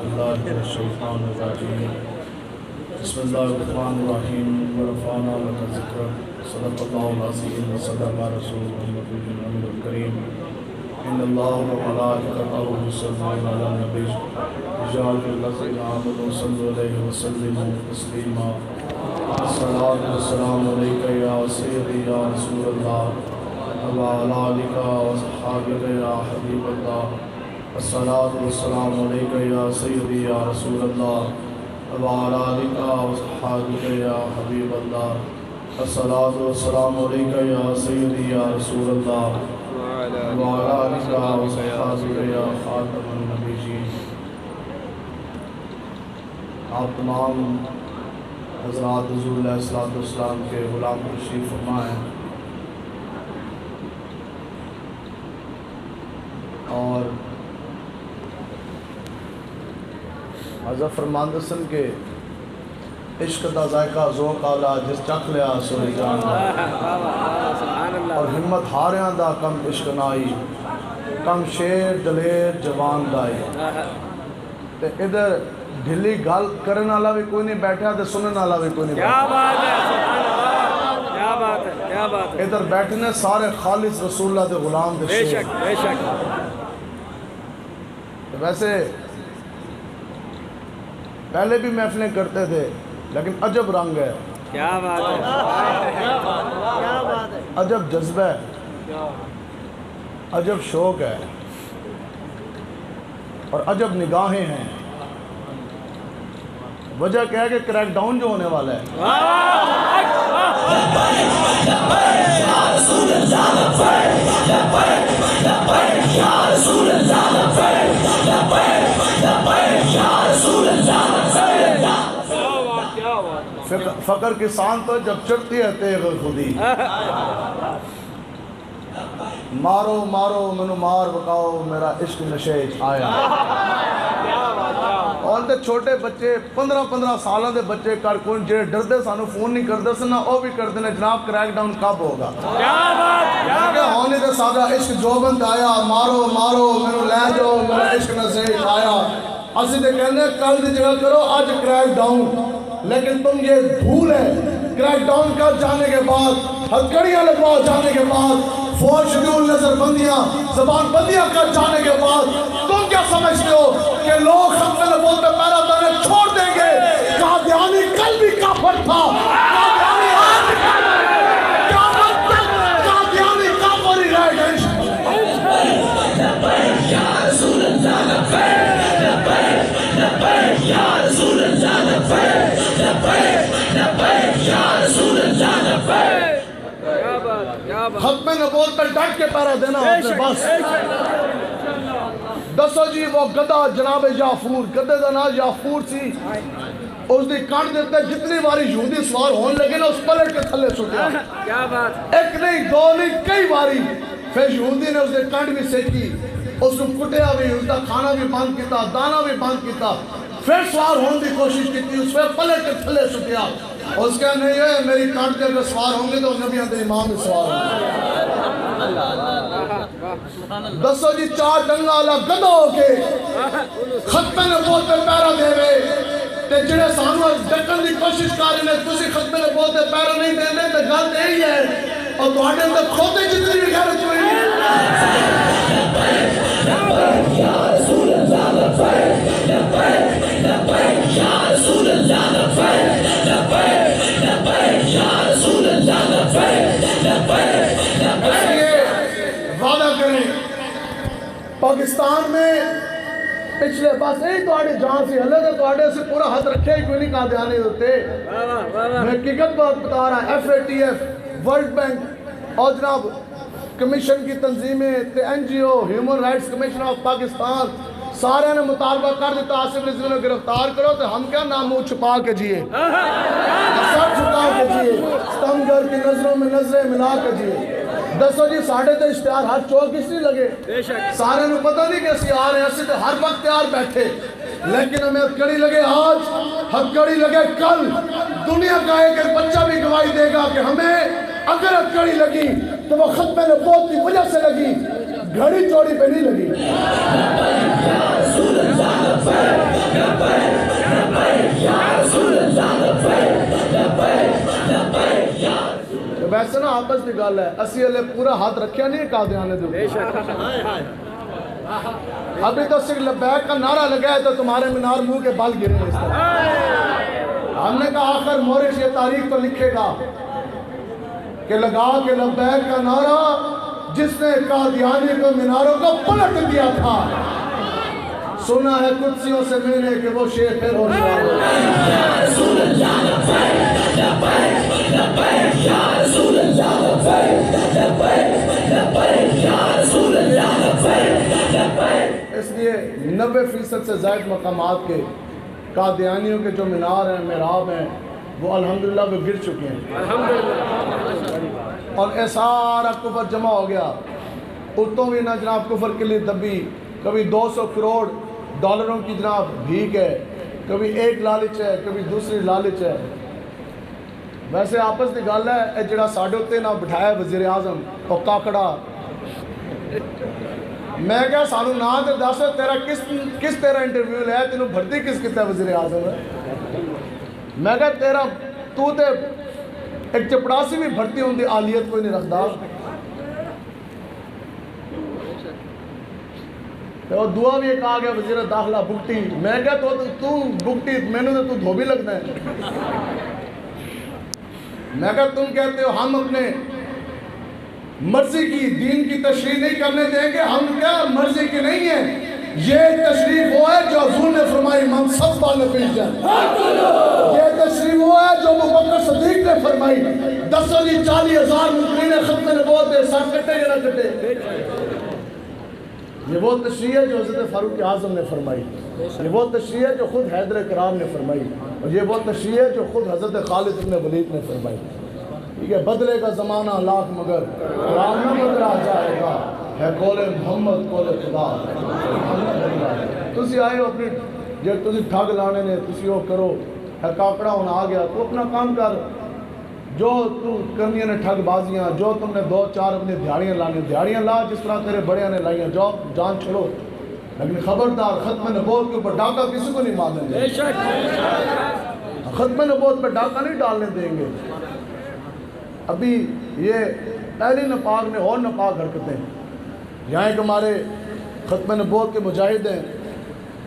بالله من الشيطان الرجيم بسم الله الرحمن الرحيم ورفعنا لك ذكرك صدق الله العظيم وصدق رسوله النبي الأمين الكريم إن الله وملائكته يصلون على النبي يا أيها الذين آمنوا صلوا عليه وسلموا تسليما الصلاة والسلام عليك يا سيدي يا رسول الله وعلى آلك وصحبك يا حبيب الله الصلاة والسلام عليك يا سيدي يا رسول الله وعلى آلك وصحبك يا حبيب الله الصلاة والسلام عليك يا سيدي يا رسول الله وعلى آلك وصحبك يا خاتم النبيين. آپ تمام حضرات حضور علیہ السلام کے غلام تشریف فرما ہیں اور حضرت فرماندہ سن کے عشق دا ذائقہ ذوق آلا جس چکھ لیا سوئی جان اور ہمت ہاریاں دا کم عشق نائی کم شیر دلیر جوان دائی تے ادھر ڈھلی گل کرنے والا بھی کوئی نہیں بیٹھا تے سننے والا بھی کوئی نہیں بیٹھا. کیا بات ہے سبحان اللہ، کیا بات ہے، کیا بات ہے. ادھر بیٹھنے سارے خالص رسول اللہ دے غلام دے بے شک بے شک. ویسے پہلے بھی محفلیں کرتے تھے لیکن عجب رنگ ہے، کیا بات ہے، کیا بات ہے. عجب جذبہ ہے، عجب شوق ہے اور عجب نگاہیں ہیں. وجہ کیا ہے کہ کریک ڈاؤن جو ہونے والا ہے. فقر کسان تو جب چڑھتی ہے تیغ خودی مارو مارو منو مار بکاؤ میرا عشق نشے آیا. اور دے چھوٹے بچے 15 سالوں دے بچے کر کون جے ڈر دے سانو فون نہیں کر دے سنا او بھی کر دینے جناب کریک ڈاؤن کب ہوگا. کیا ہونے دے سادہ عشق جوبند آیا مارو مارو منو لے جاؤ میرا عشق نشے آیا. اسی دے کہنے کل دی جگہ کرو آج کریک ڈاؤن لیکن تم یہ بھول ہے کریک ڈاؤن کر جانے کے بعد ہتھکڑیاں لگوا جانے کے بعد فوج شیڈول نظر بندیاں زبان بندیاں کر جانے کے بعد تم کیا سمجھتے ہو کہ لوگ ختم نبوت میں پیرا دانے چھوڑ دیں گے. قادیانی کل بھی کافر تھا، قادیانی آج قیامت تک قادیانی کافر ہی رہ گئے. یا رسول اللہ لبیک لبیک لبیک یا رسول اللہ لبیک لبیک لبیک یا رسول اللہ لبیک. ختم نبوت پر ڈٹ کے پیرا دینا ہوتے بس. دسو جی وہ گدہ جناب یافور گدے دا نام یافور سی اس دی کانٹ دیتے جتنی باری یہودی سوار ہونے لگے نا اس پلٹ کے تھلے سٹیا. ایک نہیں دو نہیں کئی باری پھر یہودی نے اس دی کانٹ بھی سیکھی اس کو کٹیا بھی اس دا کھانا بھی بند کیتا دانا بھی بند کیتا پھر سوار ہونے دی کوشش کی تھی اس پہ پلٹ کے تھلے سٹیا. اس کا نہیں ہے میری کانٹ کے اگر سوار ہوں گے تو نبیان دے امام میں سوار ہوں گے. دسو جی چار ڈنگا والا گدہ ہو کے ختم نبوت پہ پیرا دے رہے تے جڑے سانو ڈکن دی کوشش کر رہے ہیں تسی ختم نبوت پہ پیرا نہیں دے رہے تے گل یہی ہے اور تواڈے اندر کھوتے جتنی بھی غیرت ہوئی. یا رسول اللہ لبیک لبیک لبیک یا رسول اللہ لبیک لبیک لبیک یا رسول اللہ لبیک لبیک لبیک. وعدہ کریں پاکستان میں پچھلے بس یہی تواڈی جان سی ہلے تے تواڈے سے پورا ہاتھ رکھے ہی کوئی نہیں قادیانی ہوتے. میں حقیقت بات بتا رہا FATF ورلڈ بینک اور جناب کمیشن کی تنظیمیں NGO human rights commission of Pakistan سارے نے مطالبہ کر دیتا آصف رضوی نے گرفتار کرو تو ہم کیا نام منہ چھپا کے جیے سر چھپا کے جیے ستمگر کی نظروں میں نظریں ملا کے جیے. دسو جی ساڑھے تے اشتہار ہر چوک اس لیے لگے سارے نے پتہ نہیں کہ اسی آ رہے ہیں اسی تے ہر وقت تیار بیٹھے لیکن ہمیں ہتھکڑی لگے آج ہتھکڑی لگے کل. دنیا کا ایک بچہ بھی گواہی دے گا کہ ہمیں اگر ہتھکڑی لگی تو وہ ختم نبوت کی وجہ سے لگی گھڑی چوڑی پہ نہیں لگی. ویسے نا آپس کی گل ہے اسی ہلے پورا ہاتھ رکھیا نہیں قادیانے دے بے شک ہائے ہائے ابھی تو صرف لبیک کا نعرہ لگا ہے تو تمہارے مینار منہ کے بال گرے اس طرح ہم نے کہا آخر مورش یہ تاریخ تو لکھے گا کہ لگا کے لبیک کا نعرہ جس نے قادیانی کو میناروں کو پلٹ دیا تھا سنا ہے قدسیوں سے میں نے کہ وہ شیخ پھر ہونے والا یا رسول اللہ لبیک لبیک لبیک یا رسول اللہ لبیک لبیک لبیک یا رسول اللہ لبیک لبیک اس لیے 90% سے زائد مقامات کے قادیانیوں کے جو مینار ہیں محراب ہیں وہ الحمدللہ وہ گر چکے ہیں اور یہ سارا کفر جمع ہو گیا اتوں بھی نہ جناب کفر کے لیے دبی کبھی 200 کروڑ ڈالروں کی جناب بھیک ہے کبھی ایک لالچ ہے کبھی دوسری لالچ ہے ویسے آپس کی گل ہے اے جڑا ساڈے اتنے نہ بٹھایا وزیر اعظم اور کاکڑا میں کہا سانو نہ تے دس تیرا کس تیرا انٹرویو لیا تینوں بھرتی کس کیتا وزیر اعظم ہے میں کہا تیرا تو تے ایک چپڑاسی بھی بھرتی ہوں دی آلیت کوئی نہیں رکھدا اور دعا بھی ایک آگیا وزیر داخلہ بکٹی میں کہا تو بکٹی میں نے تو دھوبی لگنا ہے میں کہا تم کہتے ہو ہم اپنے مرضی کی دین کی تشریح نہیں کرنے دیں گے ہم کیا مرضی کی نہیں ہے یہ تشریح وہ ہے جو حضور نے فرمائی منصب والے پیش جائے یہ تشریح وہ ہے جو ابوبکر صدیق نے فرمائی 40,000 منکرین ختم نبوت دے ساتھ کٹے یا نہ کٹے یہ وہ تشریح ہے جو حضرت فاروق اعظم نے فرمائی یہ وہ تشریح ہے جو خود حیدر کرام نے فرمائی اور یہ وہ تشریح ہے جو خود حضرت خالد بن ولید نے فرمائی ٹھیک ہے بدلے کا زمانہ لاکھ مگر قرآن نہ بدلا جائے گا ہے قول محمد قول خدا تسی آئے ہو اپنی جب تسی ٹھگ لانے نے تسی وہ کرو ہے کاکڑا ہونا آ گیا تو اپنا کام کر جو تو کرنی نے ٹھگ بازیاں جو تم نے 2-4 اپنی دیہڑیاں لانی دیہڑیاں لا جس طرح تیرے بڑیاں نے لائیاں جاؤ جان چھڑو لیکن خبردار ختم نبوت کے اوپر ڈاکہ کسی کو نہیں مارنے دیں گے ختم نبوت پہ ڈاکہ نہیں ڈالنے دیں گے ابھی یہ پہلی نپاک نے اور نپاک حرکتیں یہاں ایک ہمارے ختم نبوت کے مجاہد ہیں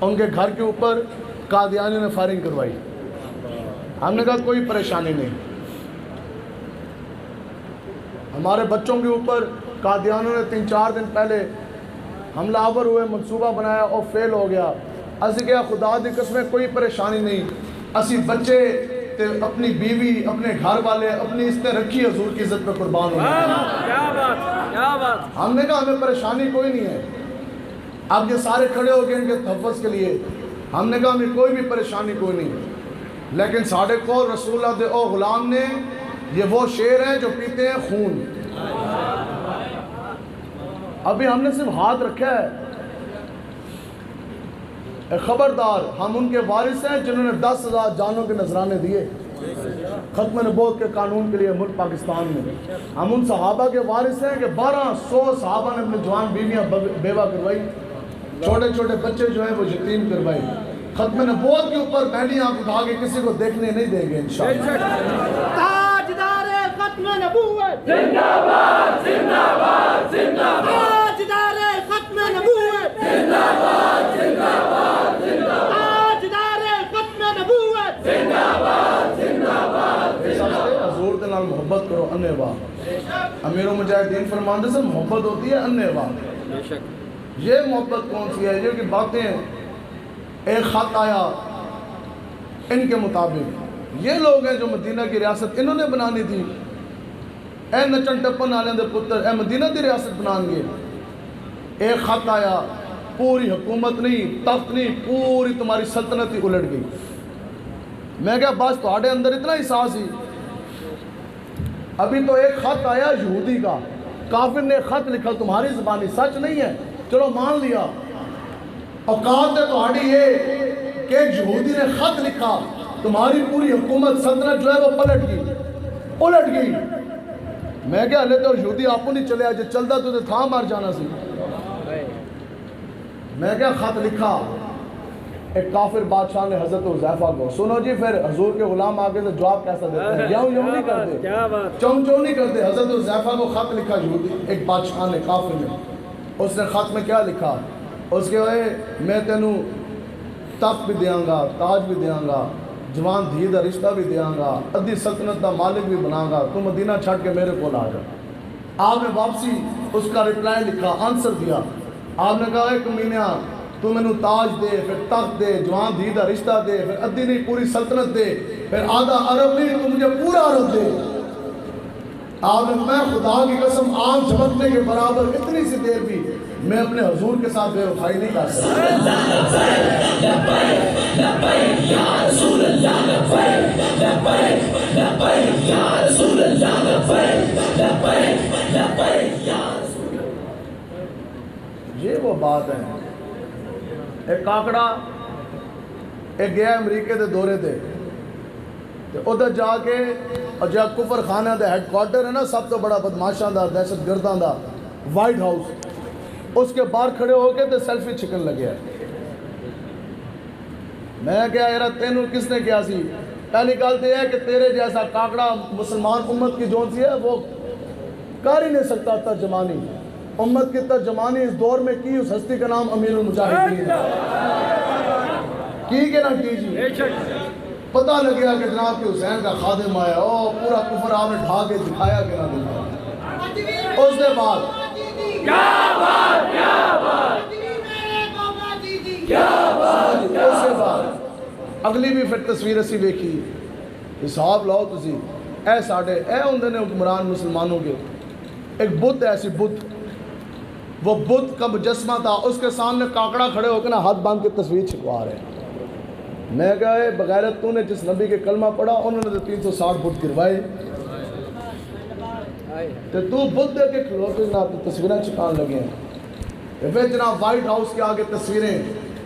ان کے گھر کے اوپر قادیانیوں نے فائرنگ کروائی ہم نے کہا کوئی پریشانی نہیں ہمارے بچوں کے اوپر قادیانیوں نے 3-4 دن پہلے حملہ آور ہوئے منصوبہ بنایا اور فیل ہو گیا اسی کہا خدا دی قسمیں کوئی پریشانی نہیں اسی بچے تے اپنی بیوی اپنے گھر والے اپنی اس نے رکھی حضور کی عزت پہ قربان ہونا ہم نے کہا ہمیں پریشانی کوئی نہیں ہے اب یہ سارے کھڑے ہو گئے ان کے تحفظ کے لیے ہم نے کہا ہمیں کوئی بھی پریشانی کوئی نہیں لیکن ساڑھے کو رسول اللہ دے او غلام نے یہ وہ شیر ہیں جو پیتے ہیں خون ابھی ہم نے صرف ہاتھ رکھا ہے خبردار ہم ان کے وارث ہیں جنہوں نے 10,000 جانوں کے نذرانے دیے ختم نبوت کے قانون کے لیے ملک پاکستان میں ہم ان صحابہ کے وارث ہیں کہ 1200 صحابہ نے اپنے جوان بیویاں بیوہ کروائی چھوٹے چھوٹے بچے جو ہیں وہ یتیم کروائی ختم نبوت کے اوپر پہلی آنکھ اٹھا کے کسی کو دیکھنے نہیں دیں گے انشاءاللہ تاجدار ختم نبوت زندہ باد زندہ باد زندہ باد تاجدار ختم نبوت زندہ باد زندہ باد زندہ باد تاجدار ختم نبوت زندہ باد زندہ باد حضور دے نال محبت کرو انے واہ امیر و مجاہدین فرماندے سے محبت ہوتی ہے انے واہ یہ محبت کون سی ہے یہ کہ باتیں ایک خط آیا ان کے مطابق یہ لوگ ہیں جو مدینہ کی ریاست انہوں نے بنانی تھی اے نچن ٹپن آلیں دے پتر اے مدینہ دی ریاست بنان گے ایک خط آیا پوری حکومت نہیں تخت نہیں پوری تمہاری سلطنت ہی الٹ گئی میں کہا بس تھوڑے اندر اتنا احساس ہی ابھی تو ایک خط آیا یہودی کا کافر نے خط لکھا تمہاری زبانی سچ نہیں ہے چلو مان لیا اوقات ہے تمہاری یہ کہ ایک یہودی نے خط لکھا تمہاری پوری حکومت سلطنت جو ہے وہ الٹ گئی میں کہا لے تو یہودی آپ کو نہیں چلے آج چلتا تو تھا مار جانا سی میں کہا خط لکھا ایک کافر بادشاہ نے حضرت حذیفہ کو سنو جی پھر حضور کے غلام آگے سے جواب کیسا دیتے ہیں یوں نہیں کرتے چون چون نہیں کرتے حضرت حذیفہ کو خط لکھا یہودی ایک بادشاہ نے کافر نے اس نے خط میں کیا لکھا اس کے میں تینوں تخت بھی دیاں گا تاج بھی دیاں گا جوان دھی دا رشتہ بھی دیاں گا ادھی سلطنت دا مالک بھی بنا گا تو مدینہ چھڑ کے میرے کو آ جا آپ نے واپسی اس کا ریپلائی لکھا آنسر دیا آپ نے کہا اے کمینیا تو میں تاج دے پھر تخت دے جوان دھی دا رشتہ دے پھر ادھی نہیں پوری سلطنت دے پھر آدھا عرب نہیں تو مجھے پورا عرب دے آپ نے میں خدا کی قسم آنکھ جھپکنے کے برابر اتنی سی دیر بھی میں اپنے حضور کے ساتھ بے وفائی نہیں کر یہ وہ بات ہے ایک کاکڑا ایک گیا امریکہ دے دورے دے ادھر جا کے اور جہاں کفر خانہ دا ہیڈ کوارٹر ہے نا سب تو بڑا بدماشاں دا دہشت گرداں دا وائٹ ہاؤس اس کے باہر کھڑے ہو کے تے سیلفی چھکن لگے میں کیا یار تینوں کس نے کیا سی پہلی گل تو یہ ہے کہ تیرے جیسا کاکڑا مسلمان امت کی جون سی ہے وہ کر ہی نہیں سکتا ترجمانی امت کی ترجمانی اس دور میں کی اس ہستی کا نام امیر المجاہدین کی کہ نہ کی جی پتہ لگ گیا کہ جناب کہ حسین کا خادم آیا او پورا کفر آپ نے ڈھا کے دکھایا کہ نہ دکھایا اس کے بعد اس کے بعد اگلی بھی پھر تصویر اسی دیکھی حساب لاؤ تسی اے ساڑھے اے ہوندے نے حکمران مسلمانوں کے ایک بت ہے ایسی بت وہ بت کا مجسمہ تھا اس کے سامنے کاکڑا کھڑے ہو کے نا ہاتھ باندھ کے تصویر چھکوا رہے ہیں میں کہا ہے بغیرت تو نے جس نبی کے کلمہ پڑھا انہوں نے 360 بت گروائے تو بت دے کے کھلو کے جناب تصویریں چھکان لگے ہیں پھر جناب وائٹ ہاؤس کے آگے تصویریں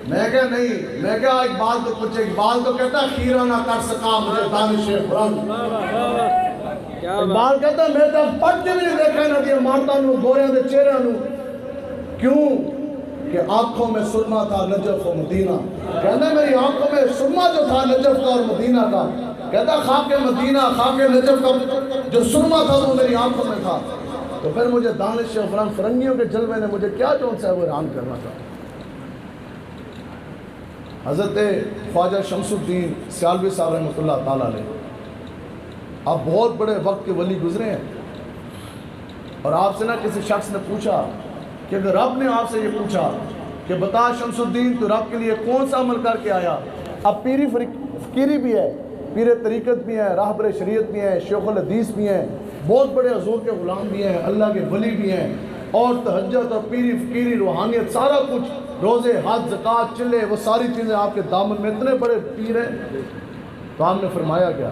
میں کہا نہیں میں کہا اقبال تو کچھ اقبال تو کہتا ہے خیرہ نہ کر سکا مجھے دانش فرنگ اقبال کہتا ہے میں تو پٹ کے بھی نہیں دیکھا نہ دیا مارتا نو گوریاں دے چہرہ نو کیوں کہ آنکھوں میں سرما تھا نجف و مدینہ کہتا ہے میری آنکھوں میں سرما جو تھا نجف کا اور مدینہ کا کہتا ہے خاک مدینہ خاک نجف کا جو سرما تھا وہ میری آنکھوں میں تھا تو پھر مجھے دانش و فرنگ فرنگیوں کے جلوے نے مجھے کیا جون سے وہ حیران کرنا تھا حضرت خواجہ شمس الدین سیالوی صاحب رحمۃ اللہ تعالیٰ علیہ آپ بہت بڑے وقت کے ولی گزرے ہیں اور آپ سے نہ کسی شخص نے پوچھا کہ اگر رب نے آپ سے یہ پوچھا کہ بتا شمس الدین تو رب کے لیے کون سا عمل کر کے آیا اب پیری فقیری بھی ہے پیر طریقت بھی ہے راہبر شریعت بھی ہیں شیخ الحدیث بھی ہیں بہت بڑے حضور کے غلام بھی ہیں اللہ کے ولی بھی ہیں اور تہجد اور پیری فقیری روحانیت سارا کچھ روزے حج زکوٰۃ چلے وہ ساری چیزیں آپ کے دامن میں اتنے بڑے پیر ہیں تو آپ نے فرمایا کیا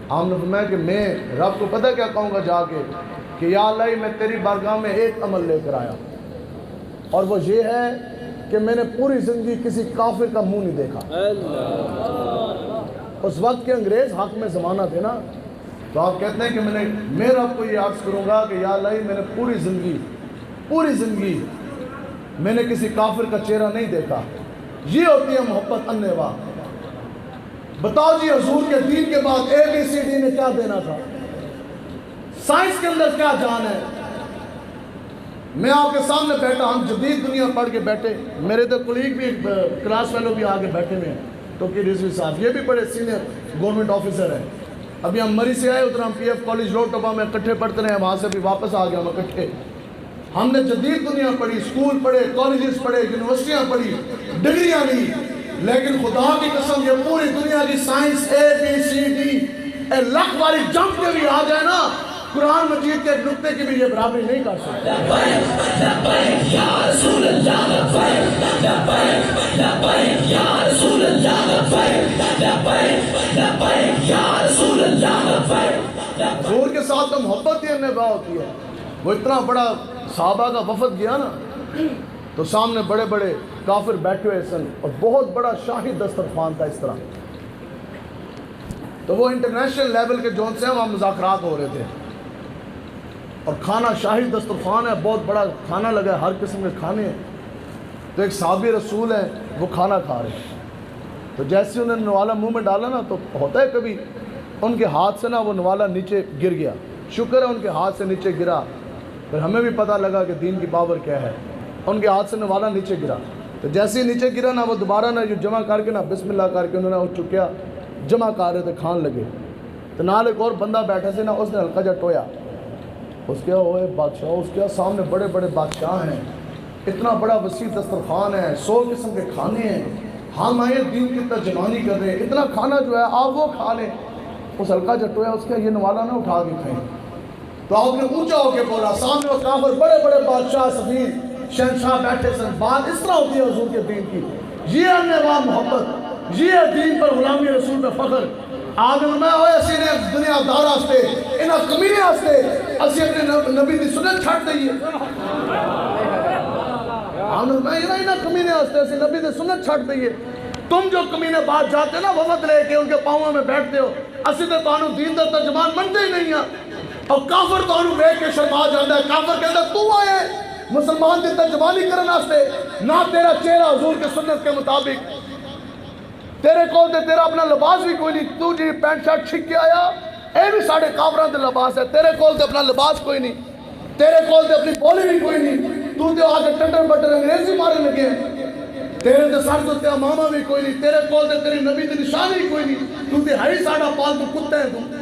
آپ نے فرمایا کہ میں رب کو پتہ کیا کہوں گا جا کے کہ یا اللہ میں تیری بارگاہ میں ایک عمل لے کر آیا اور وہ یہ ہے کہ میں نے پوری زندگی کسی کافر کا منہ نہیں دیکھا اس وقت کے انگریز حق میں زمانہ تھے نا تو آپ کہتے ہیں کہ میں رب کو یہ عرض کروں گا کہ یا اللہ میں نے پوری زندگی میں نے کسی کافر کا چہرہ نہیں دیکھا یہ ہوتی ہے محبت انیوا بتاؤ جی حضور کے دین کے بعد ABCD نے کیا دینا تھا سائنس کے اندر کیا جان ہے میں آپ کے سامنے بیٹھا ہم جدید دنیا پڑھ کے بیٹھے میرے تو کلیگ بھی کلاس فیلو بھی آگے بیٹھے ہوئے ہیں تو کہ رضوی صاحب یہ بھی بڑے سینئر گورنمنٹ آفیسر ہیں ابھی ہم مری سے آئے ادھر ہم PF کالج روڈ ٹوپا میں اکٹھے پڑھتے رہے وہاں سے بھی واپس آ گیا ہم اکٹھے ہم نے جدید دنیا پڑھی اسکول پڑھے کالجز پڑھے یونیورسٹیاں پڑھی ڈگریاں لی لیکن خدا کی قسم یہ پوری دنیا کی سائنس ABCD لاکھ والی جمپ کے بھی آ جائے نا قرآن مجید کے ایک نقطے کی بھی یہ برابری نہیں کر سکتے حضور کے ساتھ تو محبت ہی نبھا ہوتی ہے وہ اتنا بڑا صحابہ کا وفد گیا نا تو سامنے بڑے بڑے کافر بیٹھے ہوئے سن اور بہت بڑا شاہی دسترخوان تھا اس طرح تو وہ انٹرنیشنل لیول کے جون سے وہاں مذاکرات ہو رہے تھے اور کھانا شاہی دسترخوان ہے بہت بڑا کھانا لگا ہے ہر قسم کے کھانے ہیں تو ایک صحابی رسول ہیں وہ کھانا کھا رہے ہیں تو جیسے انہوں نے نوالا منہ میں ڈالا نا تو ہوتا ہے کبھی ان کے ہاتھ سے نا وہ نوالا نیچے گر گیا، شکر ہے ان کے ہاتھ سے نیچے گرا، پھر ہمیں بھی پتہ لگا کہ دین کی پاور کیا ہے۔ ان کے ہاتھ سے نوالا نیچے گرا، تو جیسے ہی نیچے گرا نا وہ دوبارہ نا جو جمع کر کے نا بسم اللہ کر کے انہوں نے اٹھ چکیا، جمع کر رہے تھے، کھان لگے، تو نال ایک اور بندہ بیٹھا سے نا اس نے ہلکا جا ٹویا، اس کے ہوئے بادشاہ، اس کے سامنے بڑے بڑے بادشاہ ہیں، اتنا بڑا وسیع دسترخوان ہے، 100 قسم کے کھانے ہیں، ہم آئے دین کی ترجمانی کر رہے ہیں، اتنا کھانا جو ہے آپ وہ کھا لیں۔ اس ہلکا جا ٹویا، اس کے یہ نوالا نہ اٹھا کے کھائیں۔ تو آپ نے اونچا ہو کے بولا، سامنے وہ کافر بڑے بڑے بادشاہ سفیر شہنشاہ بیٹھے سن، بات اس طرح ہوتی ہے حضور کے دین کی، یہ ہے نوا محبت، یہ ہے دین پر غلامی رسول پہ فخر۔ آپ نے فرمایا ہوئے اسی نے دنیا دار آستے انہاں کمینے آستے اسی اپنے نبی دی سنت چھاڑ دئیے۔ آپ نے فرمایا انہاں کمینے آستے اسی نبی دی سنت چھاڑ دئیے۔ تم جو کمینے بعد جاتے نا وفد لے کے ان کے پاؤں میں بیٹھتے ہو، اسی تے تانوں دین دا ترجمان منتے ہی نہیں ہیں، اور کافر تانوں لے کے شرما جاتا ہے، کافر کہتا ہے تو آئے مسلمان دی ترجمانی کرن واسطے، نہ تیرا چہرہ حضور کے سنت کے مطابق، تیرے کول تے تیرا اپنا لباس بھی کوئی نہیں، تو جی پینٹ شرٹ چھک کے آیا اے بھی ساڑھے کافران دے لباس ہے، تیرے کول تے اپنا لباس کوئی نہیں، تیرے کول تے اپنی بولی بھی کوئی نہیں، تو تے آگے ٹنڈر بٹر انگریزی مارے لگے، تیرے تے سر تے امامہ بھی کوئی نہیں، تیرے کول تے تیری نبی تے نشانی بھی کوئی نہیں، تو تے ہری ساڑھا پالتو کتے ہیں تم۔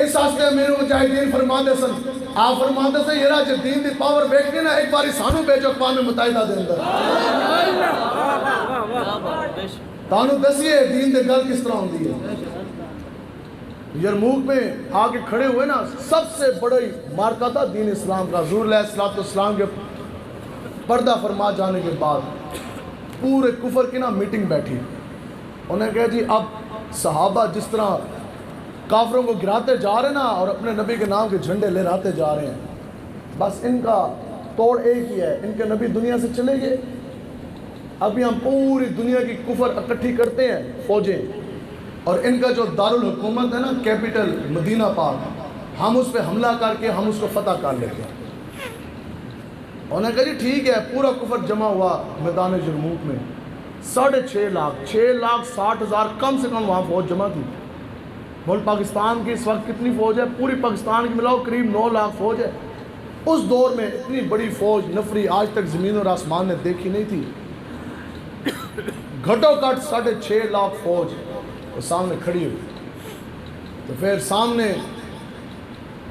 اس آستے میرے مجاہدین فرماندے سن، آپ فرماندے سے یہ راجہ دین دی پاور بیٹھ گئی نا، ایک باری سانو بیچو اقوام متحدہ دے اندر، تانو دسیے دین دے گل کس طرح ہوندی ہے۔ یرموک میں آگے کھڑے ہوئے نا، سب سے بڑی مارکہ تھا دین اسلام کا، حضور علیہ السلام کے پردہ فرما جانے کے بعد پورے کفر کی نا میٹنگ بیٹھی، انہیں کہا جی اب صحابہ جس طرح کافروں کو گراتے جا رہے نا اور اپنے نبی کے نام کے جھنڈے لہراتے جا رہے ہیں، بس ان کا توڑ ایک ہی ہے، ان کے نبی دنیا سے چلے گئے، ابھی ہم پوری دنیا کی کفر اکٹھی کرتے ہیں فوجیں، اور ان کا جو دارالحکومت ہے نا کیپٹل مدینہ پاک، ہم اس پہ حملہ کر کے ہم اس کو فتح کر لیتے ہیں۔ انہوں نے کہا جی ٹھیک ہے، پورا کفر جمع ہوا میدان یرموک میں، 6.5 لاکھ 6,60,000 کم سے کم وہاں فوج جمع تھی۔ ملک پاکستان کی اس وقت کتنی فوج ہے؟ پوری پاکستان کی ملاؤ قریب 9 لاکھ فوج ہے۔ اس دور میں اتنی بڑی فوج نفری آج تک زمین اور آسمان نے دیکھی نہیں تھی، گھٹو گھٹ 6.5 لاکھ فوج سامنے کھڑی ہوئی، تو پھر سامنے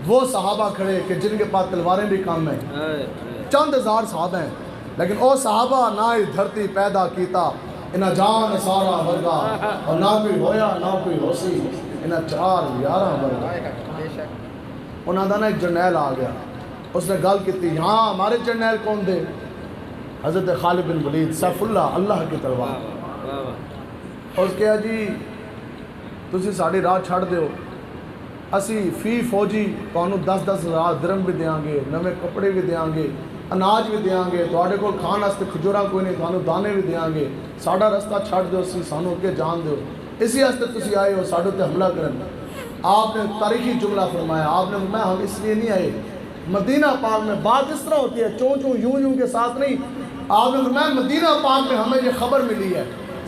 وہ صحابہ کھڑے کہ جن کے پاس تلواریں بھی کم ہیں، چند ہزار صحابہ ہیں، لیکن او صحابہ نہ ہی دھرتی پیدا کیتا انہا جان سارا ورگا، اور نہ کوئی ہویا نہ کوئی ہوسی انہا 4,11 ورگا۔ انہاں دا نا ایک جرنیل آ گیا، اس نے گل کی تھی، یہاں ہمارے جرنیل کون دے؟ حضرت خالد بن ولید سیف اللہ، اللہ کی تلوار۔ اور اس کہا جی تسی ساڑی راہ چھڑ دے ہو، اسی فی فوجی تانوں 10-10 ہزار درم بھی دیاں گے، نویں کپڑے بھی دیاں گے، اناج بھی دیاں گے، تواڈے کول کھان واسطے کھجوراں کوئی نہیں، تانوں دانے بھی دیاں گے، ساڈا رستہ چھڑ دیو، اسی سانوں اگے جان دیو، اسی واسطے تسی آئے ہو ساڈے تے حملہ کرن۔ آپ نے تاریخی جملہ فرمایا، آپ نے فرمایا ہم اس لیے نہیں آئے، مدینہ پاک میں بات اس طرح ہوتی ہے چون چون یوں یوں کے ساتھ نہیں، آپ نے فرمایا مدینہ پاک میں ہمیں یہ خبر ملی ہے،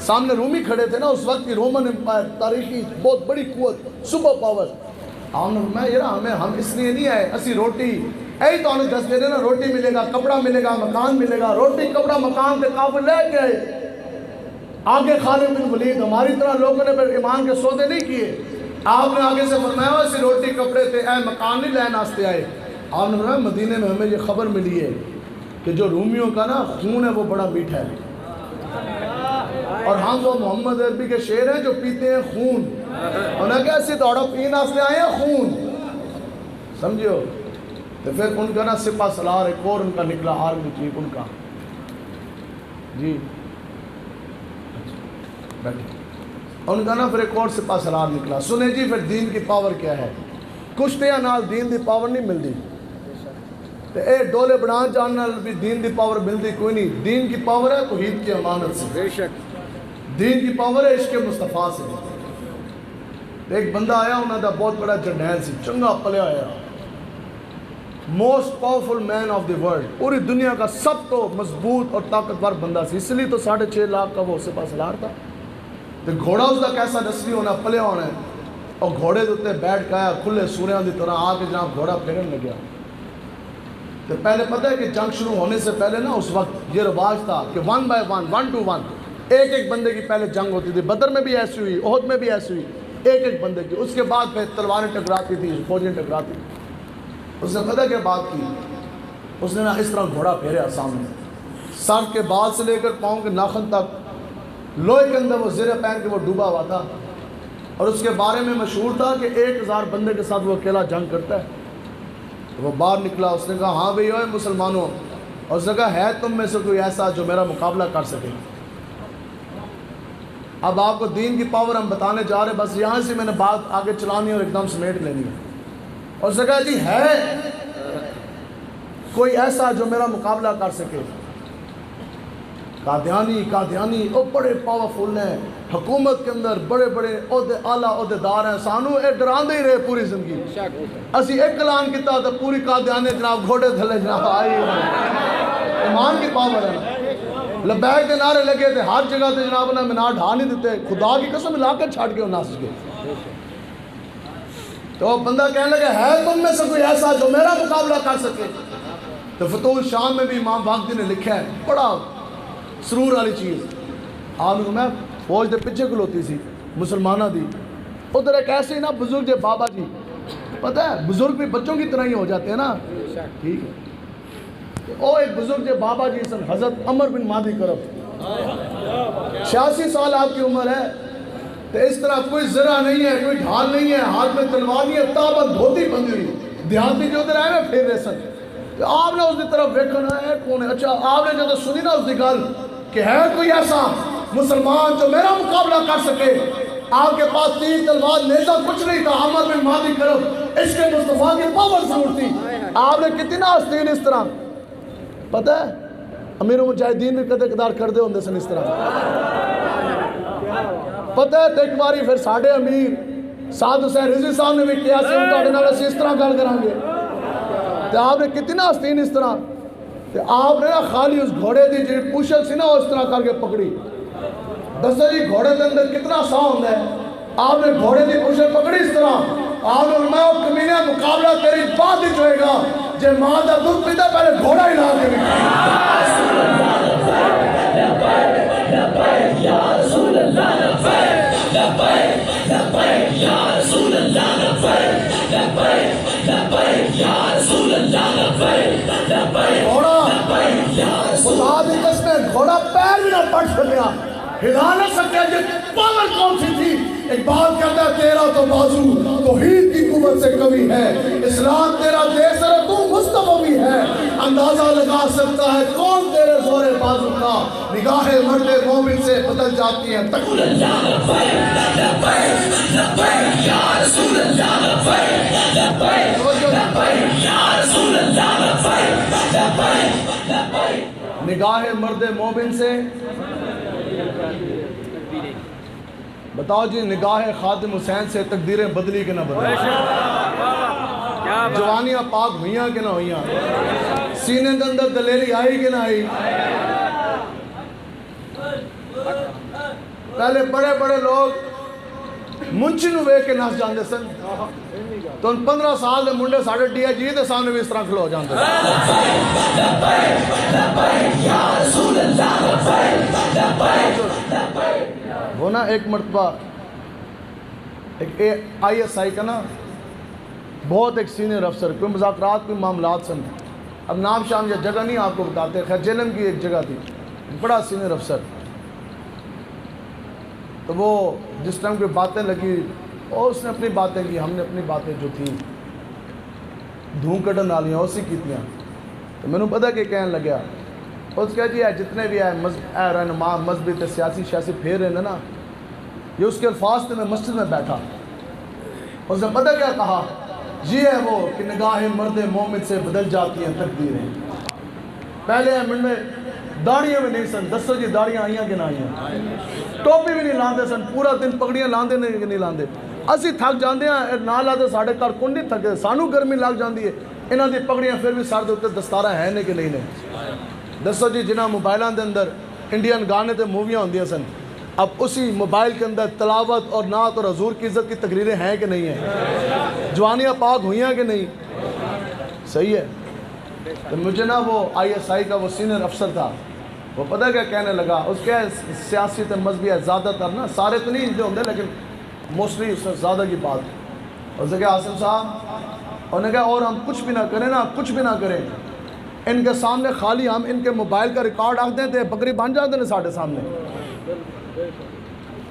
سامنے رومی کھڑے تھے نا اس وقت کی رومن امپائر، تاریخی بہت بڑی قوت، سپر پاور، آپ نے فرمایا ہم اس لیے نہیں آئے، اسی روٹی اے تو انہوں دس دے دینا، روٹی ملے گا، کپڑا ملے گا، مکان ملے گا، روٹی کپڑا مکان کے کافر لے کے آئے۔ آگے خالد بن ولید ہماری طرح لوگوں نے پھر ایمان کے سودے نہیں کیے، آپ نے آگے سے فرمایا اسی روٹی کپڑے تھے، اے مکان نہیں لین آستے آئے۔ آپ نے فرمایا مدینے میں ہمیں یہ خبر ملی ہے کہ جو رومیوں کا نا خون ہے وہ بڑا میٹھا ہے، اور ہم وہ محمد عربی کے شعر ہیں جو پیتے ہیں خون، انہوں نے کہا اسی توڑا پین آستے آئے ہیں خون، سمجھو؟ تو پھر ان کا نا سپہ سالار ایک اور ان کا نکلا آرمی چیف ان کا، جی بیٹھے، ان کا نا پھر ایک اور سپہ سالار نکلا، سنے جی پھر دین کی پاور کیا ہے، کشتیاں نال دین دی پاور نہیں ملتی، تو اے ڈولے بڑھان جان نال بھی دین دی پاور ملتی کوئی نہیں، دین کی پاور ہے توحید کی امانت سے، بے شک دین کی پاور ہے عشق مصطفیٰ سے۔ ایک بندہ آیا انہوں دا بہت بڑا جرنیل سی، چنگا پلیا آیا، most powerful man of the world, پوری دنیا کا سب تو مضبوط اور طاقتور بندہ سی، اس لیے تو 6.5 لاکھ کا وہ سپاہ سالار تھا۔ تو گھوڑا اس کا کیسا نسلی ہونا، پلے ہونا ہے، اور گھوڑے دے بیٹھ کے آیا کھلے سوریاں دی طرح آ کے جناب گھوڑا پھیرن لگیا۔ تو پہلے پتہ ہے کہ جنگ شروع ہونے سے پہلے نا اس وقت یہ رواج تھا کہ 1 by 1 1 to 1 ایک بندے کی پہلے جنگ ہوتی تھی۔ بدر میں بھی ایسی ہوئی، احد میں بھی ایسی ہوئی، ایک بندے کی، اس کے بعد پھر تلواریں ٹکراتی تھی، فوجیں ٹکراتی تھی۔ اس نے پتہ کیا بات کی، اس نے نا اس طرح گھوڑا پھیرا سامنے، سر کے بال سے لے کر پاؤں کے ناخن تک لوہے کے اندر وہ زرہ پہن کے وہ ڈوبا ہوا تھا، اور اس کے بارے میں مشہور تھا کہ 1000 بندے کے ساتھ وہ اکیلا جنگ کرتا ہے۔ وہ باہر نکلا، اس نے کہا ہاں بھئی اوے مسلمانوں، اور اس نے کہا ہے تم میں سے کوئی ایسا جو میرا مقابلہ کر سکے؟ اب آپ کو دین کی پاور ہم بتانے جا رہے ہیں، بس یہاں سے میں نے بات آگے چلانی اور ایک دم سمیٹ لینی ہے۔ اور اس نے کہا جی ہے کوئی ایسا جو میرا مقابلہ کر سکے؟ قادیانی وہ بڑے پاورفل ہیں، حکومت کے اندر بڑے بڑے عہدے اعلیٰ عہدے دار ہیں، سانو اے ڈراندے ہی رہے پوری زندگی۔ اسی ایک اعلان کیتا تو پوری قادیانی جناب گھوڑے تھلے جناب آئی، ایمان کی پاور ہے۔ لبیک کے نعرے لگے تھے ہر جگہ تے جناب نے منا ڈھا نہیں دیتے، خدا کی قسم لا کے چھاڑ کے ناس کے۔ تو بندہ کہنے لگا ہے تم میں سے کوئی ایسا جو میرا مقابلہ کر سکے؟ تو فتح الشام میں بھی امام باقی نے لکھا ہے، بڑا سرور والی چیز۔ آپ نے میں فوج دے پیچھے کھلوتی سی مسلمانہ دی، ادھر ایک ایسے ہی نا بزرگ جے بابا جی، پتہ ہے بزرگ بھی بچوں کی طرح ہی ہو جاتے ہیں نا، ٹھیک ہے۔ او ایک بزرگ جے بابا جی سن حضرت عمر بن مہدی کرب، 86 سال آپ کی عمر ہے، تو اس طرح کوئی زرہ نہیں ہے، کوئی ڈھال نہیں ہے، ہاتھ میں تلوار نہیں ہے، تابت دھوتی بندی ہوئی، دیہاتی جو ادھر آئے نا پھر رہے سن۔ تو آپ نے اس کی طرف دیکھنا ہے کون ہے؟ اچھا آپ نے جب سنی نا اس کی گل کہ ہے کوئی ایسا مسلمان جو میرا مقابلہ کر سکے؟ آپ کے پاس تیر تلوار نیزہ کچھ نہیں تھا، عمر بن مہدی کرب اس کے مصطفیٰ کی پاور ضرور تھی۔ آپ نے کتنا آستین اس طرح، پتہ ہے امیر المجاہدین بھی کدے قدار کر دے ہوندے سن اس طرح، پتہ ہے ایک باری پھر ساڑھے امیر سعد حسین رضوی صاحب نے بھی کیا سے ان کا ڈنال اسی اس طرح گل کریں گے، تو آپ نے کتنا آستین اس طرح، تو آپ نے خالی اس گھوڑے دی جی پوشل سی نا اس طرح کر کے پکڑی۔ دسو جی گھوڑے کے اندر کتنا ساؤنڈ ہے، آپ نے گھوڑے دی پوشل پکڑی اس طرح، آپ نے میں وہ کمینہ مقابلہ تیری بات ہی جوئے گا جے ماں دا دودھ پیتا پہلے گھوڑا ہی لا کے بھی یا رسول اللہ لبیک لبیک لبیک یا رسول اللہ لبیک لبیک لبیک یا رسول اللہ لبیک لبیک گھوڑا یا رسول خدا دی قسم گھوڑا پیر بھی نہ پڑ سکیا، ہلا نہ سکیا، یہ پاور کون سی تھی؟ اقبال کہتا ہے تیرا تو بازو توحید کی قوت سے کمی ہے، اسلام تیرا دیس ہے تو مصطفیٰ بھی ہے، اندازہ لگا سکتا ہے کون تیرے زور بازو کا، نگاہیں مرد مومن سے بدل جاتی ہیں تک اللہ لبیک لبیک لبیک یا رسول اللہ لبیک لبیک لبیک یا رسول اللہ لبیک لبیک لبیک۔ نگاہ مرد مومن سے بتاؤ جی، نگاہ خادم حسین سے تقدیریں بدلی کہ نہ بدلی، جوانیاں پاک ہوئیاں کہ نہ ہوئیاں، سینے کے اندر دلیری آئی کہ نہ آئی۔ پہلے بڑے بڑے لوگ منچی نو وے کے نس جاندے سن، تو ان 15 سال دے منڈے ساڑھے ڈی آئی جی دے سامنے بھی اس طرح کھلو جاندے وہ نا ایک مرتبہ ایک آئی ایس آئی کا نا بہت ایک سینئر افسر، کوئی مذاکرات کوئی معاملات سن، اب نام شام یا جگہ نہیں آپ کو بتاتے، خیر جیلم کی ایک جگہ تھی، بڑا سینئر افسر، تو وہ جس ٹائم کوئی باتیں لگی اور اس نے اپنی باتیں کی، ہم نے اپنی باتیں جو تھیں دھوں کٹن والیاں اسی کیتیاں، تو میں نے پتا کہ کہنے لگیا، اس کہا جی جتنے بھی اے رہنما مذہبی تے سیاسی پھیر رہے ہیں نا، یہ اس کے الفاظ تھے، میں مسجد میں بیٹھا، اس نے پتا کیا کہا، یہ ہے وہ کہ نگاہ مرد مومن سے بدل جاتی ہیں تقدیریں۔ پہلے منڈے داڑیاں بھی نہیں سن، دسو جی داڑیاں آئیاں کہ نہ آئیاں، ٹوپی بھی نہیں لاندے سن، پورا دن پگڑیاں لاندے نہیں لاندے، اسی تھک جاندے ہیں نہ لاندے ساڑھے کار کنڈی تھکے، سانو گرمی لگ جاندی ہے، انہاں دی پگڑیاں پھر بھی سر دے اوتے دستاراں ہیں نے کہ نہیں نے؟ دسو جی جنہاں موبائلاں دے اندر انڈین گانے تے موویاں ہوندیاں سن، اب اسی موبائل کے اندر تلاوت اور نعت اور حضور کی عزت کی تقریریں ہیں کہ نہیں ہیں؟ جوانیاں پاک ہوئیاں کہ نہیں؟ صحیح ہے. تو مجھے نا وہ ISI کا وہ سینئر افسر تھا، وہ پتہ کیا کہنے لگا، اس کے سیاسی تے مذہبی ہے زیادہ تر نا، سارے تو نہیں جو ہوندے لیکن موسٹلی اس نے زیادہ کی بات. اس نے کہا حسن صاحب، انہوں نے کہا اور ہم کچھ بھی نہ کریں نا، کچھ بھی نہ کریں، ان کے سامنے خالی ہم ان کے موبائل کا ریکارڈ رکھ دیں تے بکری بن جاتے ہیں ساڑھے سامنے.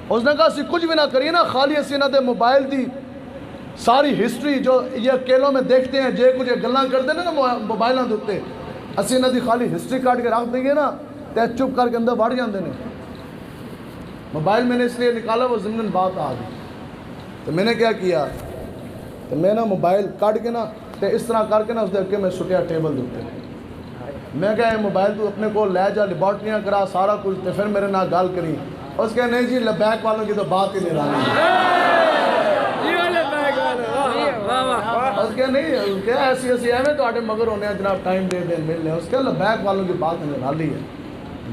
اس نے کہا اسی کچھ بھی نہ کریے نا، خالی اسی نہ دے موبائل دی ساری ہسٹری جو یہ کیلوں میں دیکھتے ہیں جے کچھ گلاں کرتے ہیں نا موبائلاں دے اوتے، اسی نہ دی خالی ہسٹری کاٹ کے رکھ دیں گے نا تے چپ کر کے اندر وڑ جاندے نے. موبائل میں نے اس لیے نکالا وہ ضمن بات آ گئی. تو میں نے کیا کیا، تو میں نا موبائل کاٹ کے نا تے اس طرح کر کے نا اس دے اگے میں سٹیا ٹیبل دے اوتے. میں کہا موبائل تو اپنے کو لے جا، لیبارٹریاں کرا سارا کچھ، تے پھر میرے نال گل کری. اس کہا نہیں جی لبیک والوں کی تو بات ہی نہیں رہی. اس کہا نہیں کیا ایسی ایویں تو مگر ہونے ہیں جناب ٹائم دے دیں ملنے. اس کہا لبیک والوں کی بات نہیں رہی ہے.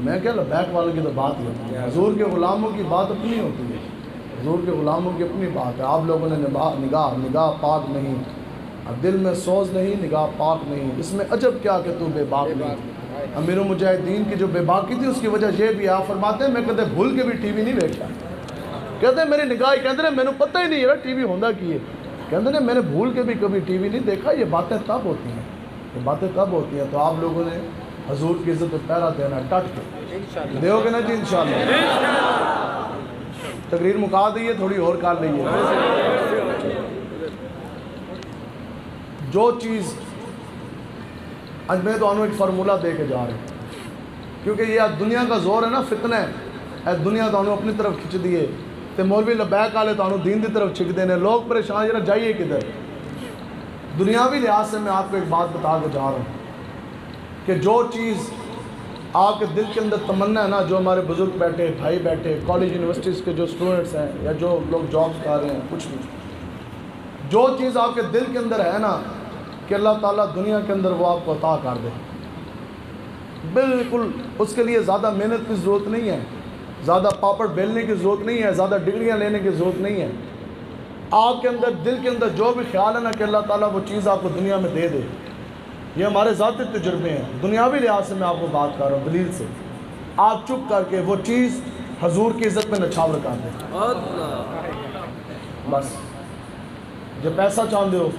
میں کہا لبیک والوں کی تو بات ہی ہوتی ہے، حضور کے غلاموں کی بات اپنی ہوتی ہے، حضور کے غلاموں کی اپنی بات ہے. آپ لوگوں نے نگاہ پاک نہیں، اب دل میں سوز نہیں، نگاہ پاک نہیں، اس میں عجب کیا کہ تو بے باک نہیں. امیر المجاہدین کی جو بے باکی تھی اس کی وجہ یہ بھی آپ فرماتے ہیں میں کہتے بھول کے بھی ٹی وی نہیں دیکھتا. کہتے ہیں میری نگاہ کہتے ہیں میں نے پتہ ہی نہیں یار ٹی وی ہوندہ کی ہے. کہتے ہیں میں نے بھول کے بھی کبھی ٹی وی نہیں دیکھا. یہ باتیں تب ہوتی ہیں، یہ باتیں تب ہوتی ہیں. تو آپ لوگوں نے حضور کی عزت پہ پہرا دینا، ڈٹ کے دیو گے نا جی انشاءاللہ. تقریر مکا دیئے، تھوڑی اور کر لئیے. جو چیز آج میں تو انہوں ایک فرمولہ دے کے جا رہے ہیں، کیونکہ یہ دنیا کا زور ہے نا، فتنہ ہے. دنیا تو انہوں اپنی طرف کھچ دیئے، تے مولوی لبیک آلے تو انہوں دین دی طرف چھک دینے. لوگ پریشان جنہا جائیے کدھر. دنیاوی لحاظ سے میں آپ کو ایک بات بتا کے جا رہا ہوں کہ جو چیز آپ کے دل کے اندر تمنا ہے نا، جو ہمارے بزرگ بیٹھے، بھائی بیٹھے، کالج یونیورسٹیز کے جو اسٹوڈنٹس ہیں یا جو لوگ جابس کر رہے ہیں، کچھ بھی جو چیز آپ کے دل کے اندر ہے نا کہ اللہ تعالیٰ دنیا کے اندر وہ آپ کو عطا کر دے، بالکل اس کے لیے زیادہ محنت کی ضرورت نہیں ہے، زیادہ پاپڑ بیلنے کی ضرورت نہیں ہے، زیادہ ڈگریاں لینے کی ضرورت نہیں ہے. آپ کے اندر دل کے اندر جو بھی خیال ہے نا کہ اللہ تعالیٰ وہ چیز آپ کو دنیا میں دے دے. یہ ہمارے ذاتی تجربے ہیں، دنیاوی لحاظ سے میں آپ کو بات کر رہا ہوں دلیل سے. آپ چپ کر کے وہ چیز حضور کی عزت میں نچھاور کر دیں. بس جو پیسہ چاہتے ہو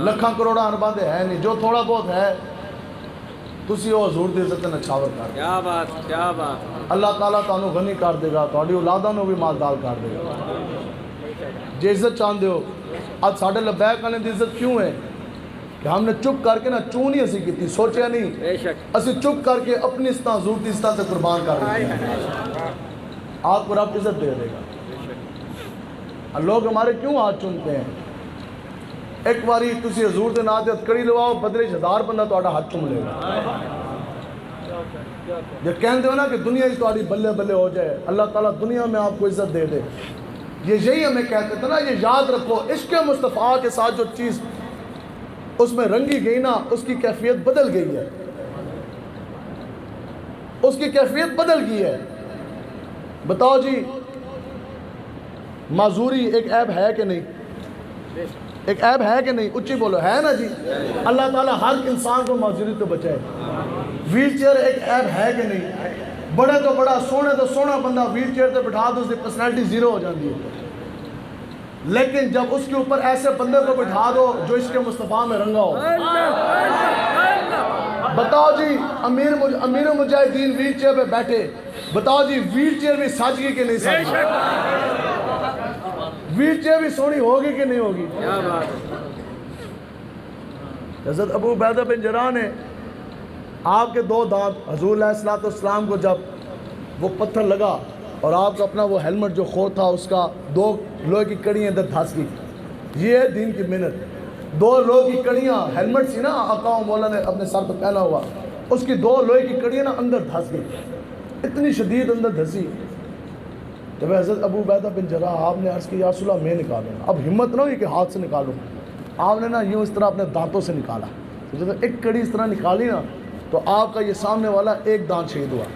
لکھاں کروڑا ارباں دے ہے نہیں، جو تھوڑا بہت ہے تسی وہ حضور دی عزت میں نچھاور کر دیں. کیا بات، کیا بات. اللہ تعالیٰ تانوں غنی کر دے گا، تہاڈی اولاداں نوں بھی مالدار کر دے گا. جے عزت چاہتے ہو آج ساڈے لبیک والے دی عزت کیوں ہے کہ ہم نے چپ کر کے نا چوں نہیں اسی کیتی، سوچیا نہیں، بے شک اسی چپ کر کے اپنی استاں حضور دی استاں تے قربان کر رہے ہیں. آپ کو رب عزت دے دے گا. لوگ ہمارے کیوں ہاتھ چومتے ہیں؟ ایک باری تسی حضور دے نام تے ہتھ کڑی لواؤ، بدلے 1000 بندہ تہاڈا ہاتھ چوم لے گا. یہ کہندے ہو نا کہ دنیا ہی تہاڈی بلے بلے ہو جائے، اللہ تعالیٰ دنیا میں آپ کو عزت دے دے. یہی ہمیں کہتے تھے نا، یہ یاد رکھو عشق مصطفیٰ کے ساتھ جو چیز اس میں رنگی گئی نا، اس کی کیفیت بدل گئی ہے، اس کی کیفیت بدل گئی ہے. بتاؤ جی معذوری ایک عیب ہے کہ نہیں؟ ایک عیب ہے کہ نہیں؟ اچھی بولو، ہے نا جی. اللہ تعالیٰ ہر انسان کو معذوری تو بچائے. ویل چیئر ایک عیب ہے کہ نہیں؟ بڑے تو بڑا سونے تو سونا بندہ ویل چیئر تے بٹھا دو اس کی پرسنالٹی زیرو ہو جاتی ہے. لیکن جب اس کے اوپر ایسے بندے کو بٹھا دو جو عشق مصطفیٰ میں رنگا ہو، بتاؤ جی امیر المجاہدین ویل چیئر پہ بیٹھے، بتاؤ جی ویل چیئر بھی سج گئی کہ نہیں سج گئی؟ ویل چیئر بھی سونی ہوگی کہ نہیں ہوگی؟ حضرت ابو عبیدہ بن جراح نے آپ کے 2 دانت حضور علیہ السلام کو جب وہ پتھر لگا اور آپ کا اپنا وہ ہیلمٹ جو خور تھا اس کا 2 لوہے کی کڑیاں اندر دھس گئی. یہ ہے دین کی محنت. 2 لوہے کی کڑیاں، ہیلمٹ سی نا آقا و مولا نے اپنے سر پہ پہنا ہوا، اس کی 2 لوہے کی کڑیاں نا اندر دھس گئی، اتنی شدید اندر دھسی. جب حضرت ابو عبیدہ بن جراح آپ نے عرض کی یا رسول اللہ میں نکالوں، اب ہمت نہ ہوئی کہ ہاتھ سے نکالوں. آپ نے نا یوں اس طرح اپنے دانتوں سے نکالا، تو جب ایک کڑی اس طرح نکالی نا تو آپ کا یہ سامنے والا ایک دانت شہید ہوا،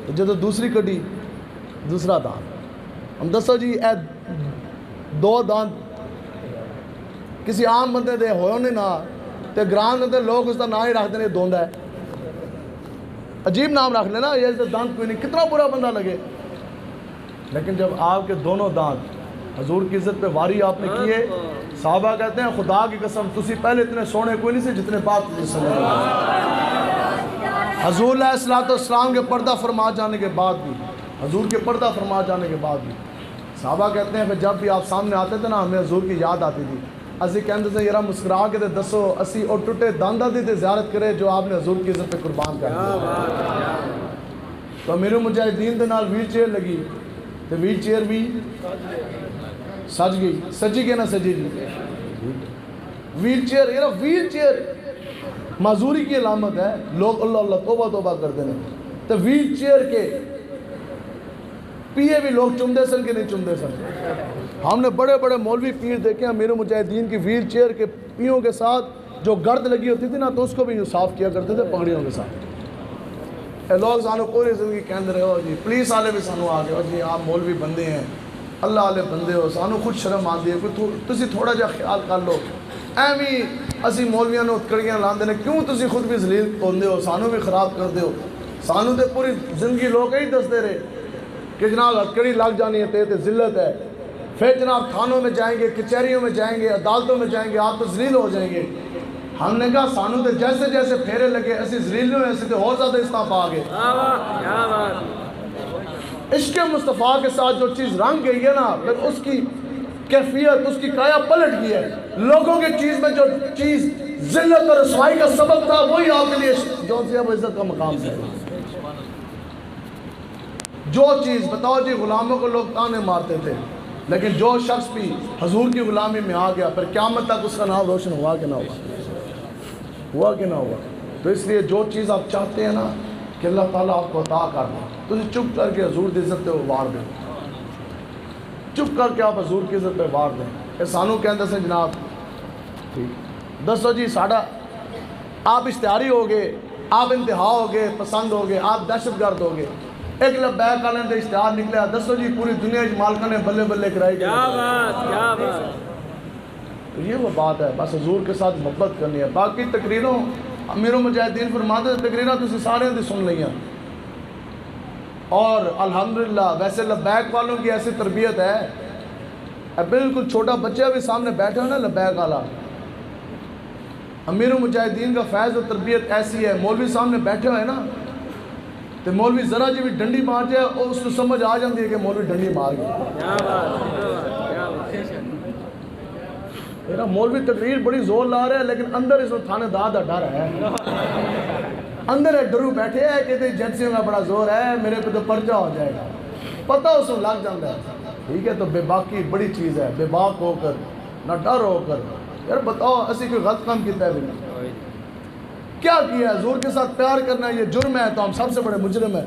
تو جب دوسری کڑی دوسرا دانت، ہم دسو جی اے دو دانت کسی عام بندے دے ہوئے نہیں نا تے گران دے لوگ اس کا نام ہی رکھ دینے دوندا ہے، عجیب نام رکھ لینا یہ دانت کوئی نہیں، کتنا برا بندہ لگے۔ لیکن جب آپ کے دونوں دانت حضور کی عزت پہ واری آپ نے کیے، صحابہ کہتے ہیں خدا کی قسم تسی پہلے اتنے سونے کوئی نہیں سے جتنے بعد تجھے سنے۔ حضور علیہ السلام کے پردہ فرما جانے کے بعد بھی، حضور کے پردہ فرما جانے کے بعد بھی صحابہ کہتے ہیں کہ جب بھی آپ سامنے آتے تھے نا ہمیں حضور کی یاد آتی تھی، اسی کہتے تھے یارا مسکرا کے دسو اسی اور ٹوٹے داندہ دی تے زیارت کرے جو آپ نے حضور کی عزت پہ قربان کر دیا۔ تو امیر المجاہدین دے نال ویل چیئر لگی تو ویل چیئر بھی سج گئی، سجی کے نہ سجی گی ویل چیئر، یارا ویل چیئر معذوری کی علامت ہے، لوگ اللہ اللہ توبہ توبہ کرتے ہیں، تو ویل چیئر کے پیے بھی لوگ چمدے سن کے نہیں چمدے سن۔ ہم نے بڑے بڑے مولوی پیر دیکھے امیر المجاہدین کی ویل چیئر کے پیوں کے ساتھ جو گرد لگی ہوتی تھی نا تو اس کو بھی صاف کیا کرتے تھے پگڑیوں کے ساتھ۔ اے لوگ سانو پوری زندگی کہندے رہے ہو جی پولیس والے بھی سانو آ گئے ہو جی آپ مولوی بندے ہیں اللہ والے بندے ہو، سانو خود شرم آتی ہے کوئی تسی تھوڑا جا خیال کر لو، ایویں اسی مولویاں نو کڑیاں لاندے نے کیوں تسی خود بھی ذلیل ہوندے ہو، سانو بھی خراب کر دے ہو۔ سانو تے پوری زندگی لوگ ہی دستے رہے کہ جناب ہتکڑی لگ جانی ہے تے ذلت ہے، پھر جناب تھانوں میں جائیں گے، کچہریوں میں جائیں گے، عدالتوں میں جائیں گے، آپ تو ذلیل ہو جائیں گے۔ ہم نے کہا سانو تے جیسے جیسے پھیرے لگے اسی ذلیل نہیں ہوئے، اسی تے اور زیادہ استعاف آ گئے۔ عشق مصطفیٰ کے ساتھ جو چیز رنگ گئی ہے نا پھر اس کی کیفیت اس کی کایا پلٹ گئی ہے۔ لوگوں کی چیز میں جو چیز ذلت اور رسوائی کا سبب تھا وہی آپ کے لیے جو سی اب عزت کا مقام ہے۔ جو چیز بتاؤ جی غلاموں کو لوگ تانے مارتے تھے لیکن جو شخص بھی حضور کی غلامی میں آ گیا پھر قیامت تک اس کا نام روشن ہوا کہ نہ ہوا کہ نہ ہوا۔ تو اس لیے جو چیز آپ چاہتے ہیں نا کہ اللہ تعالیٰ آپ کو عطا کر دیں تو چپ کر کے حضور کی عزت پہ وار دیں، چپ کر کے آپ حضور کی عزت پہ وار دیں۔ کہ سانو کہندے سے جناب ٹھیک دسو جی ساڑا آپ اشتہاری ہو گئے، آپ انتہا ہو گئے، پسند ہو گئے، آپ دہشت گرد ہو گئے، ایک لبیک والے دے اشتہار نکلیا دسو جی پوری دنیا مالکہ نے بلے بلے کرائی۔ کیا بات تو یہ وہ بات ہے، بس حضور کے ساتھ محبت کرنی ہے۔ باقی تقریروں امیر المجاہدین فرماتے ہیں تقریریں تسی سارے دی سن لئیاں، اور الحمدللہ ویسے لبیک والوں کی ایسی تربیت ہے، بالکل چھوٹا بچہ بھی سامنے بیٹھا ہے نا لبیک والا، امیر المجاہدین کا فیض و تربیت ایسی ہے، مولوی سامنے بیٹھے ہوئے نا تو مولوی ذرا جی بھی ڈنڈی مار جائے اور اس کو سمجھ آ جاتی ہے کہ مولوی ڈنڈی مار گیا۔ میرا مولوی تقریر بڑی زور لا رہا ہے لیکن اندر اس میں تھانے دار دا ڈر ہے، اندر ایک ڈرو بیٹھے ہے کہ ایجنسیوں کا بڑا زور ہے میرے پہ تو پرچہ ہو جائے گا، پتہ اس کو لگ جاتا ہے۔ ٹھیک ہے تو بے باکی بڑی چیز ہے، بے باک ہو کر نہ ڈر ہو کر یار بتاؤ اسی کوئی غلط کام کیتا ہے بھی نہیں، کیا کیا ہے؟ حضور کے ساتھ پیار کرنا یہ جرم ہے تو ہم سب سے بڑے مجرم ہیں،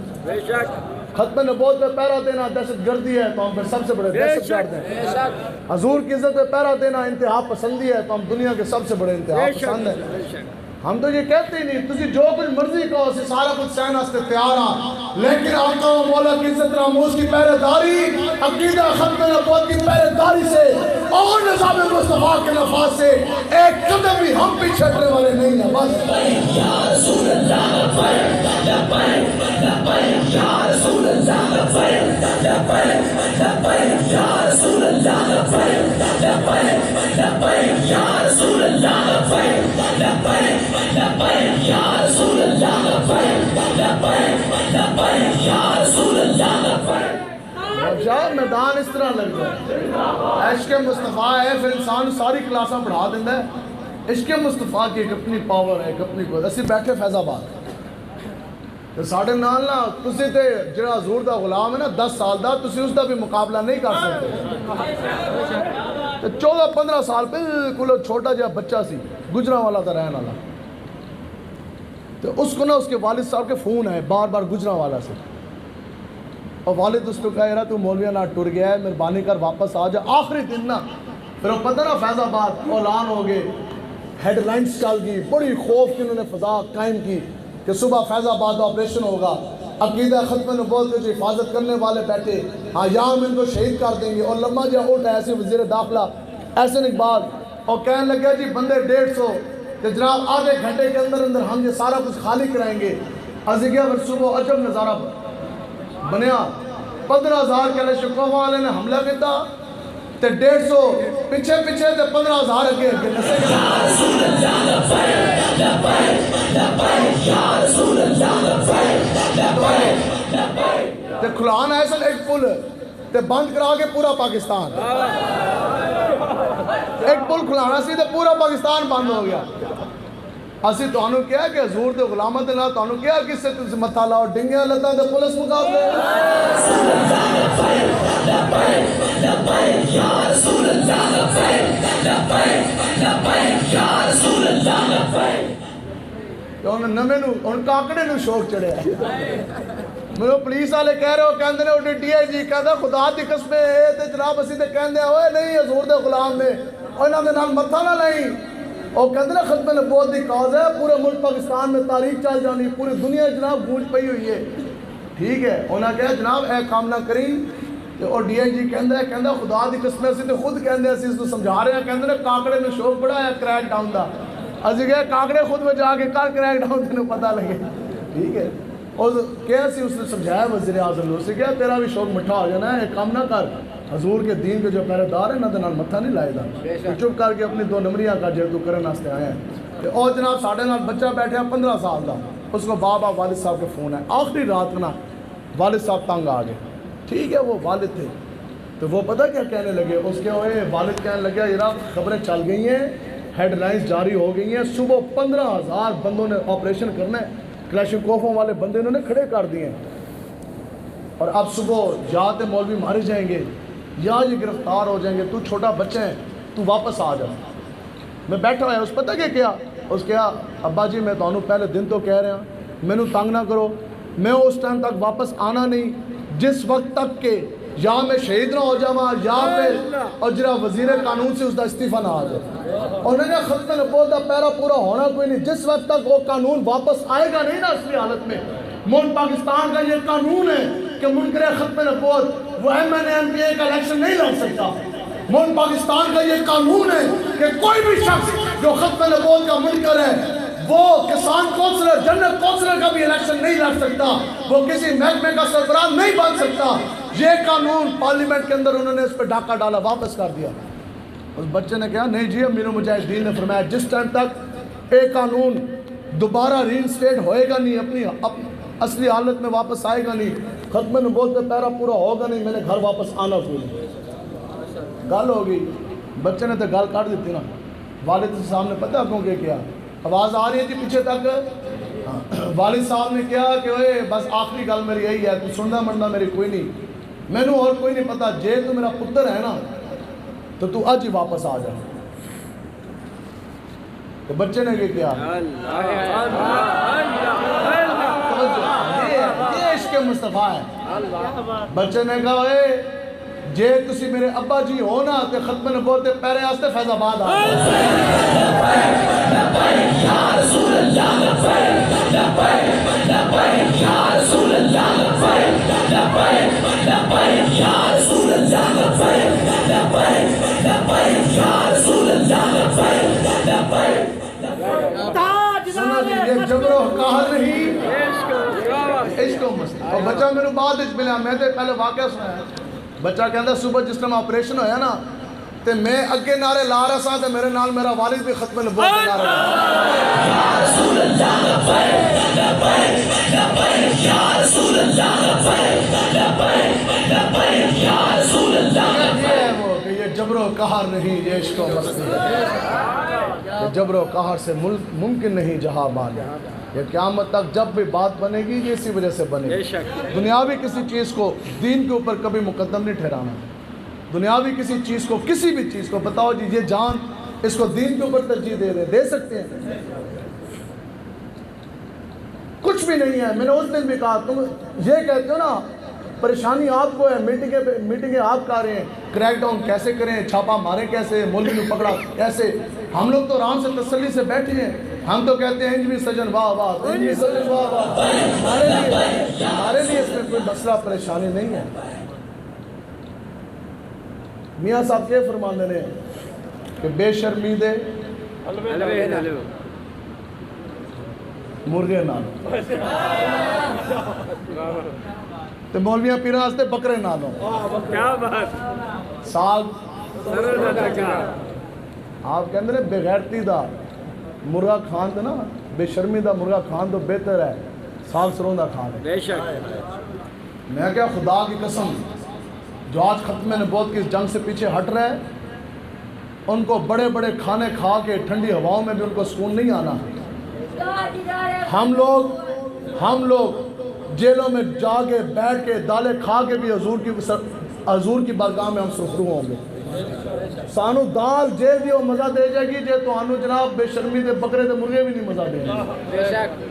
ختم نبوت پہ پیرا دینا دہشت گردی ہے تو ہم پھر سب سے بڑے دہشت گرد ہیں، حضور کی عزت پہ پیرا دینا انتہا پسندی ہے تو ہم دنیا کے سب سے بڑے انتہا پسند ہیں۔ ہم تو یہ کہتے ہی نہیں تجھے جو کچھ مرضی کہو اسے سارا کچھ سہنا سے تیار ہاں، لیکن آقا و مولا کی عزت ناموس کی پہرے داری عقیدہ ختم نبوت کی پہرے داری سے اور نظام مصطفیٰ کے نفاذ سے ایک قدم بھی ہم پیچھے ہٹنے والے نہیں ہیں۔ بس یا رسول اللہ لبیک لبیک لبیک یا رسول اللہ لبیک لبیک لبیک یا رسول اللہ لبیک لبیک لبیک یا رسول اللہ لبیک لبیک لبیک یا رسول اللہ لبیک لبیک لبیک یا رسول اللہ لبیک۔ جب میدان اس طرح لگ جائے عشق مصطفیٰ ہے پھر انسان ساری کلاساں پڑھا دینا ہے۔ عشق مصطفیٰ کی ایک اپنی پاور ہے، ایک اپنی قوت۔ اسی بیٹھے فیض آباد تو ساڑھے نال نا تسی تے جڑا حضور دا غلام ہے نا 10 سال دا تسی اس دا بھی مقابلہ نہیں کر سکتے۔ 14-15 سال بالکل چھوٹا جہا بچہ سی گجرانوالا دا رہن والا، تو اس کو نا اس کے والد صاحب کے فون ہے بار بار گجرانوالا سے، اور والد اس کو کہا یار تو مولویہ نہ ٹر گیا ہے مہربانی کر واپس آ جا۔ آخری دن نا پھر وہ پتہ نا فیض آباد اعلان ہو گئے، ہیڈ لائنز چل گئی، بڑی خوف کی انہوں نے فضا قائم کی کہ صبح فیض آباد آپریشن ہوگا، عقیدہ ختم نبوت کے جو حفاظت کرنے والے بیٹھے، ہاں یہاں ہم ان کو شہید کر دیں گے. اور لمحہ جہاں اٹھا ایسے وزیر داخلہ احسن اقبال اور کہنے لگا جی بندے 150 کہ جناب آدھے گھنٹے کے اندر اندر ہم یہ سارا کچھ خالی کرائیں گے. ازگیا پھر صبح عجب نظارہ بنیا، 15,000 کلاشنکوف والے نے حملہ کیتا تے 150 پیچھے پیچھے تے 15,000 اگے اگے نسے گئے. تے کھلان ایسا ایک پل تے بند کرا کے پورا پاکستان، ایک پل کھلانا سی تے پورا پاکستان بند ہو گیا. اسی تو انہوں کیا کہ حضور دے غلامت نہ تو انہوں کیا کس سے تسی متھا لاؤ ڈنگیاں لتاں تے پولیس مقابلے. تو انہوں نمے نو ان کاکڑے نو شوق چڑھے ہے. میرے پولیس والے کہہ رہے ہو کہندے نے اٹھے ڈی آئی جی کہندا خدا دی قسم اے تے جناب اسی تے کہندے اوئے نہیں حضور دے غلام نے انہاں دے نال متھا نہ لائیں. اور کہتے ہیں ختم نبوت کی کاز ہے، پورے ملک پاکستان میں تاریخ چل جانی، پوری دنیا جناب گونج پئی ہوئی ہے. ٹھیک ہے انہوں نے کہا جناب اے کام نہ کریں. اور ڈی آئی جی کہندا خدا دی قسم اسی تے خود کہندے اسی اس کو سمجھا رہے ہیں. کہندے نے کاکڑے نے شوق بڑا ہے کریک ڈاؤن دا. اسی گئے کاکڑے خود میں جا کے کر کریک ڈاؤن تینوں پتہ لگے. ٹھیک ہے اور کیا سی اس نے سمجھایا وزیر اعظم نے، اسے کہا تیرا بھی شوق مٹھا ہو جانا ہے، ایک کام نہ کر حضور کے دین کے جو پہرے دار ہیں نہ دے نال متھا نہیں لائے گا، چپ کر کے اپنی 2 نمبریاں کا جے تو کرنے واسطے آئے ہیں. اور جناب ساڑھے نال بچہ بیٹھے 15 سال دا، اس کو بابا والد صاحب کے فون ہے. آخری رات نا والد صاحب تنگ آ گئے. ٹھیک ہے وہ والد تھے تو وہ پتہ کیا کہنے لگے، اس کے ہوئے والد کہنے لگے یار خبریں چل گئی ہیں، ہیڈ لائنز جاری ہو گئی ہیں، صبح 15,000 بندوں نے آپریشن کرنا ہے، کلاشنکوفوں والے بندے انہوں نے کھڑے کر دیے ہیں. اور اب صبح یا تو مولوی مارے جائیں گے یا یہ گرفتار ہو جائیں گے، تو چھوٹا بچہ ہے تو واپس آ جا. میں بیٹھا ہوا ہے اس پتہ کیا اس کیا ابا جی میں تو پہلے دن تو کہہ رہا مینو تنگ نہ کرو، میں اس ٹائم تک واپس آنا نہیں جس وقت تک کہ یا میں شہید نہ ہو جاواں یا پھر اور جرا وزیر قانون سے اس کا استعفیٰ نہ آ جائے. اور انہوں نے ختم نبوت کا پیرا پورا ہونا کوئی نہیں جس وقت تک وہ قانون واپس آئے گا نہیں نا اصلی حالت میں. ملک پاکستان کا یہ قانون ہے کہ منکر ختم نبوت وہ ایم این ایم پی اے کا الیکشن نہیں لڑ سکتا. ملک پاکستان کا یہ قانون ہے کہ کوئی بھی شخص جو ختم نبوت کا منکر ہے وہ کسان کونسلر جنرل کونسلر کا بھی الیکشن نہیں لڑ سکتا، وہ کسی محکمے کا سربراہ نہیں بن سکتا. یہ قانون پارلیمنٹ کے اندر انہوں نے اس پہ ڈاکہ ڈالا، واپس کر دیا. اس بچے نے کہا نہیں جی امیر المجاہدین نے فرمایا جس ٹائم تک ایک قانون دوبارہ ری انسٹیٹ ہوئے گا نہیں، اپنی اصلی حالت میں واپس آئے گا نہیں، ختم نبوت کا پیرا پورا ہوگا نہیں، میں نے گھر واپس آنا کوئی نہیں. گل ہو گئی، بچے نے تو گل کاٹ دیتی نا. والد کے سامنے پتہ کیوں کہ کیا آواز آ رہی ہے جی پیچھے تک. والد صاحب نے کیا کہ اوے بس آخری گل میری یہی ہے، تو سننا مننا میری کوئی نہیں، مینوں اور کوئی نہیں پتا، جے تو میرا پتر ہے نا تو اج ہی واپس آ جا. تو بچے نے کیا یہ عشق مصطفیٰ ہے. بچے نے کہا اے جے تسی میرے ابا جی ہو نا تے ختم نبوت دے پیرے واسطے فیض آباد آ یہ جبر و قہر نہیں عشق و مصطفیٰ. اور بچہ میرے بعد ملا، میں تے پہلے واقعہ سنایا. بچہ کہندا صبح جس ٹائم آپریشن ہویا نا تے میں اگے نعرے لا رہا سا تے میرے نال میرا والد بھی ختم نبوت کے نعرے یا رسول اللہ لبیک لبیک لبیک یا رسول اللہ لبیک لبیک لبیک یا رسول اللہ. یہ وہ کہ یہ جبر و قہر نہیں، یہ عشق و مصطفیٰ ہے. جبر و قہر سے ملک ممکن نہیں جہاں بان. یہ قیامت تک جب بھی بات بنے گی یہ اسی وجہ سے بنے گی. دنیاوی کسی چیز کو دین کے اوپر کبھی مقدم نہیں ٹھہرانا. دنیاوی کسی چیز کو کسی بھی چیز کو بتاؤ جی یہ جان اس کو دین کے اوپر ترجیح دے سکتے ہیں؟ کچھ بھی نہیں ہے. میں نے اس دن بھی کہا تم یہ کہتے ہو نا پریشانی آپ کو ہے، میٹنگیں آپ کر رہے ہیں، کریک ڈاؤن کیسے کریں، چھاپا ماریں کیسے، مولوی کو پکڑا کیسے. ہم لوگ تو آرام سے تسلی سے بیٹھے ہیں. ہم تو کہتے ہیں انجوی سجن واہ واہ، انجوی سجن واہ واہ. ہمارے لیے اس میں کوئی مسئلہ پریشانی نہیں ہے. میاں صاحب کے فرماندے نے کہ بے شرمی دے مرغے نال تے مولویاں پیراں واسطے بکرے نالوں. کیا بات. سال آپ کہندے نے بے غیرتی دا مرغا کھان تے نا، بے شرمی دا مرغا کھان تو بہتر ہے سال سروں دا کھان. بے شک. میں کیا خدا کی قسم جو آج ختم نبوت کی اس جنگ سے پیچھے ہٹ رہے ہیں، ان کو بڑے بڑے کھانے کھا کے ٹھنڈی ہواؤں میں بھی ان کو سکون نہیں آنا. ہم لوگ جیلوں میں جا کے بیٹھ کے دالے کھا کے بھی حضور کی بارگاہ میں ہم سرخرو ہوں گے. سانو دال جے دی وہ مزہ دے جائے گی جے تو آنو جناب بے شرمی دے بکرے دے مرغے بھی نہیں مزہ دے گی.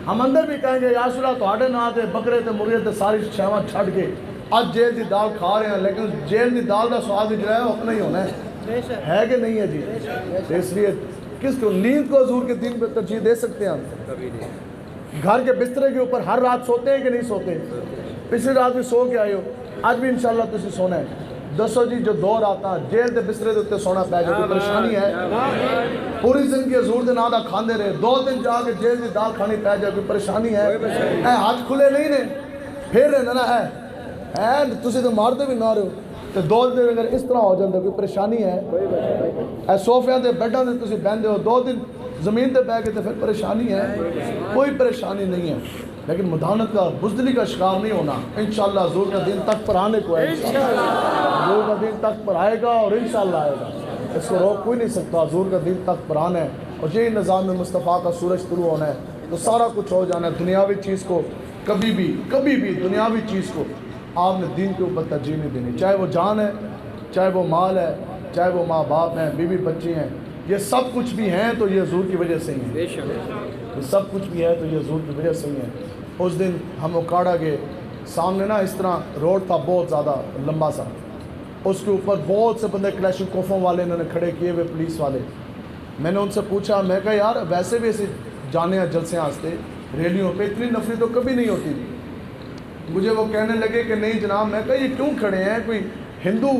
ہم اندر بھی کہیں گے یا رسول اللہ تو آڑے نہ آتے بکرے دے مرغے دے ساری شہوہ چھڑ کے آج جیل دی دال کھا رہے ہیں، لیکن جیل دی دال دا سواد جو ہے وہ اپنا ہی ہونا ہے کہ نہیں ہے جی. اس لیے کس کو نیند کو حضور کے دین پہ ترجیح دے سکتے ہیں ہم؟ گھر کے بسترے کے اوپر ہر رات سوتے ہیں کہ نہیں سوتے؟ پچھلی رات بھی سو کے آئے ہو، آج بھی انشاءاللہ تسی سونا ہے. دسو جی جو 2 راتاں جیل دے بسترے دے اتے سونا پہ جائے، کوئی پریشانی ہے؟ پوری زندگی حضور دے نام دا کھاندے رہے، 2 دن جا کے جیل دی دال کھانی پہ جائے، کوئی پریشانی ہے؟ اے ہاتھ کھلے نہیں نے پھر رہے نا ہے تسی تو مارتے بھی نہ رہے ہو تو 2 دن اگر اس طرح ہو جاندے کوئی پریشانی ہے؟ اے صوفیاں دے بیڈاں دے تسی بہندے ہو 2 دن زمین تے بیٹھ کے تو پھر پریشانی ہے؟ کوئی پریشانی نہیں ہے. لیکن مداحنت کا بزدلی کا شکار نہیں ہونا. انشاءاللہ حضور کا دین تک پر آنے کو ہے، حضور کا دین تک پر آئے گا اور انشاءاللہ آئے گا. اس کو روک کوئی نہیں سکتا. حضور کا دین تک پر آنا ہے اور یہی نظام مصطفیٰ کا سورج طلوع ہونا ہے تو سارا کچھ ہو جانا ہے. دنیاوی چیز کو کبھی بھی دنیاوی چیز کو آپ نے دین کے اوپر ترجیح نہیں دینی، چاہے وہ جان ہے، چاہے وہ مال ہے، چاہے وہ ماں باپ ہیں، بیوی بچے ہیں. یہ سب کچھ بھی ہیں تو یہ حضور کی وجہ سے ہی ہیں. یہ سب کچھ بھی ہے تو یہ حضور کی وجہ سے ہی ہیں. اس دن ہم اکاڑا گئے، سامنے نا اس طرح روڈ تھا بہت زیادہ لمبا سا، اس کے اوپر بہت سے بندے کلیشن کوفوں والے انہوں نے کھڑے کیے ہوئے پولیس والے. میں نے ان سے پوچھا، میں کہا یار ویسے بھی ایسے جانے ہیں جلسے واسطے ریلیوں پہ اتنی نفری تو کبھی نہیں ہوتی تھی. مجھے وہ کہنے لگے کہ نہیں جناب. میں کہا یہ کیوں کھڑے ہیں؟ کوئی ہندو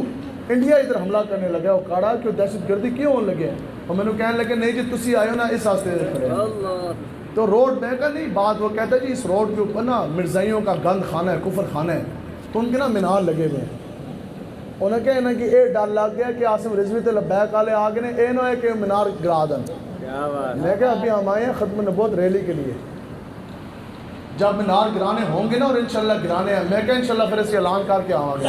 انڈیا ادھر حملہ کرنے لگا اکاڑا، کیوں دہشت گردی کیوں ہونے لگے ہیں؟ اور میں نے کہنے لگے نہیں جی تسی آئے ہو نا اس واسطے کھڑے ہیں تو روڈ. میں کہا نہیں بات. وہ کہتا ہے جی اس روڈ کے اوپر نا مرزائیوں کا گند خانہ ہے، کفر خانہ ہے، تو ان کے نا مینار لگے ہوئے ہیں. انہیں کہنا کہ اے ڈر لگ گیا کہ آصم رضوی تے لبیک والے آگے نے اے نہ ہے کہ مینار گرا دیں. میں کہا ابھی ہم آئے ہیں ختم نبوت ریلی کے لیے، جب مینار گرانے ہوں گے نا اور انشاءاللہ گرانے ہیں. میں کہا انشاءاللہ پھر اسے اعلان کر کے آواں گے.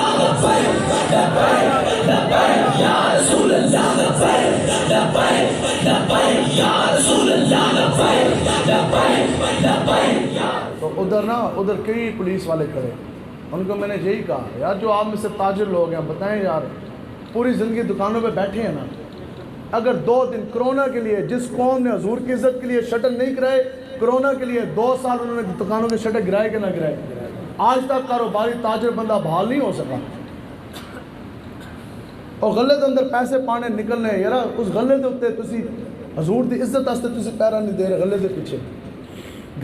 تو ادھر کئی پولیس والے کھڑے. ان کو میں نے یہی کہا یار جو آپ میں سے تاجر لوگ ہیں بتائیں یار، پوری زندگی دکانوں پہ بیٹھے ہیں نا، اگر 2 دن کرونا کے لیے جس قوم نے حضور کی عزت کے لیے شٹر نہیں کرائے، کرونا کے لیے 2 سال انہوں نے دکانوں کے شٹر گرائے کہ نہ گرائے، آج تک کاروباری تاجر بندہ بحال نہیں ہو سکا. اور غلے کے اندر پیسے پانے نکلنے یار اس غلے کے اتنے تسی حضور کی عزت واسطے تسی پیرا نہیں دے رہے غلے کے پیچھے.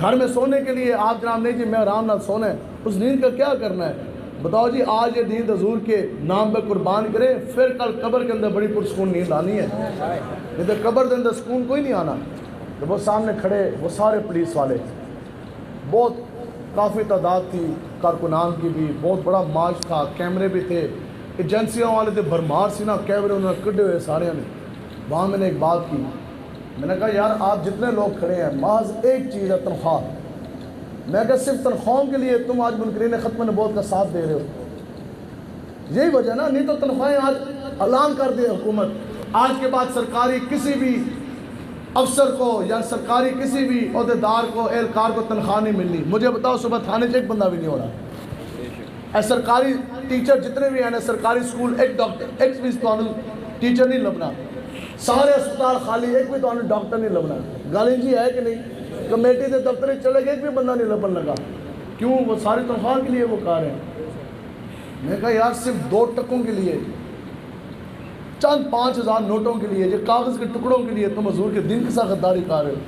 گھر میں سونے کے لیے آپ جناب نہیں جی میں آرام نال سونا ہے، اس نیند کا کیا کرنا ہے؟ بتاؤ جی آج یہ نیند حضور کے نام پہ قربان کرے، پھر کل قبر کے اندر بڑی پرسکون نیند آنی ہے. نہیں تو قبر کے اندر سکون کوئی نہیں آنا. تو وہ سامنے کھڑے وہ سارے پولیس والے، بہت کافی تعداد تھی کارکنان کی بھی، بہت بڑا مارچ تھا، کیمرے بھی تھے، ایجنسیوں والے تھے بھرمار سی نا کیمرے انہوں نے کڈے ہوئے سارے نے. وہاں میں نے ایک بات کی، میں نے کہا یار آپ جتنے لوگ کھڑے ہیں محض ایک چیز ہے تنخواہ. میں کہا صرف تنخواہوں کے لیے تم آج منکرین ختم نبوت کا ساتھ دے رہے ہو، یہی وجہ نا. نہیں تو تنخواہیں آج اعلان کر دے حکومت، آج کے بعد سرکاری کسی بھی افسر کو یا سرکاری کسی بھی عہدیدار کو اہلکار کو تنخواہ نہیں ملنی. مجھے بتاؤ صبح تھانے سے ایک بندہ بھی نہیں ہو رہا. سرکاری ٹیچر جتنے بھی ہیں سرکاری اسکول ایک ڈاکٹر ایک بھی ٹیچر نہیں لبنا، سارے اسپتال خالی ایک بھی تو ڈاکٹر نہیں لبنا. گل جی ہے کہ نہیں؟ کمیٹی کے دفتر چلے گئے ایک بھی بندہ نہیں لبن لگا. کیوں؟ وہ ساری تنخواہ کے لیے وہ کار ہیں. میں کہا یار صرف 2 ٹکوں کے لیے، چند 5000 نوٹوں کے لیے، یہ کاغذ کے ٹکڑوں کے لیے تم حضور کے دین کے ساتھ غداری کر رہے ہو؟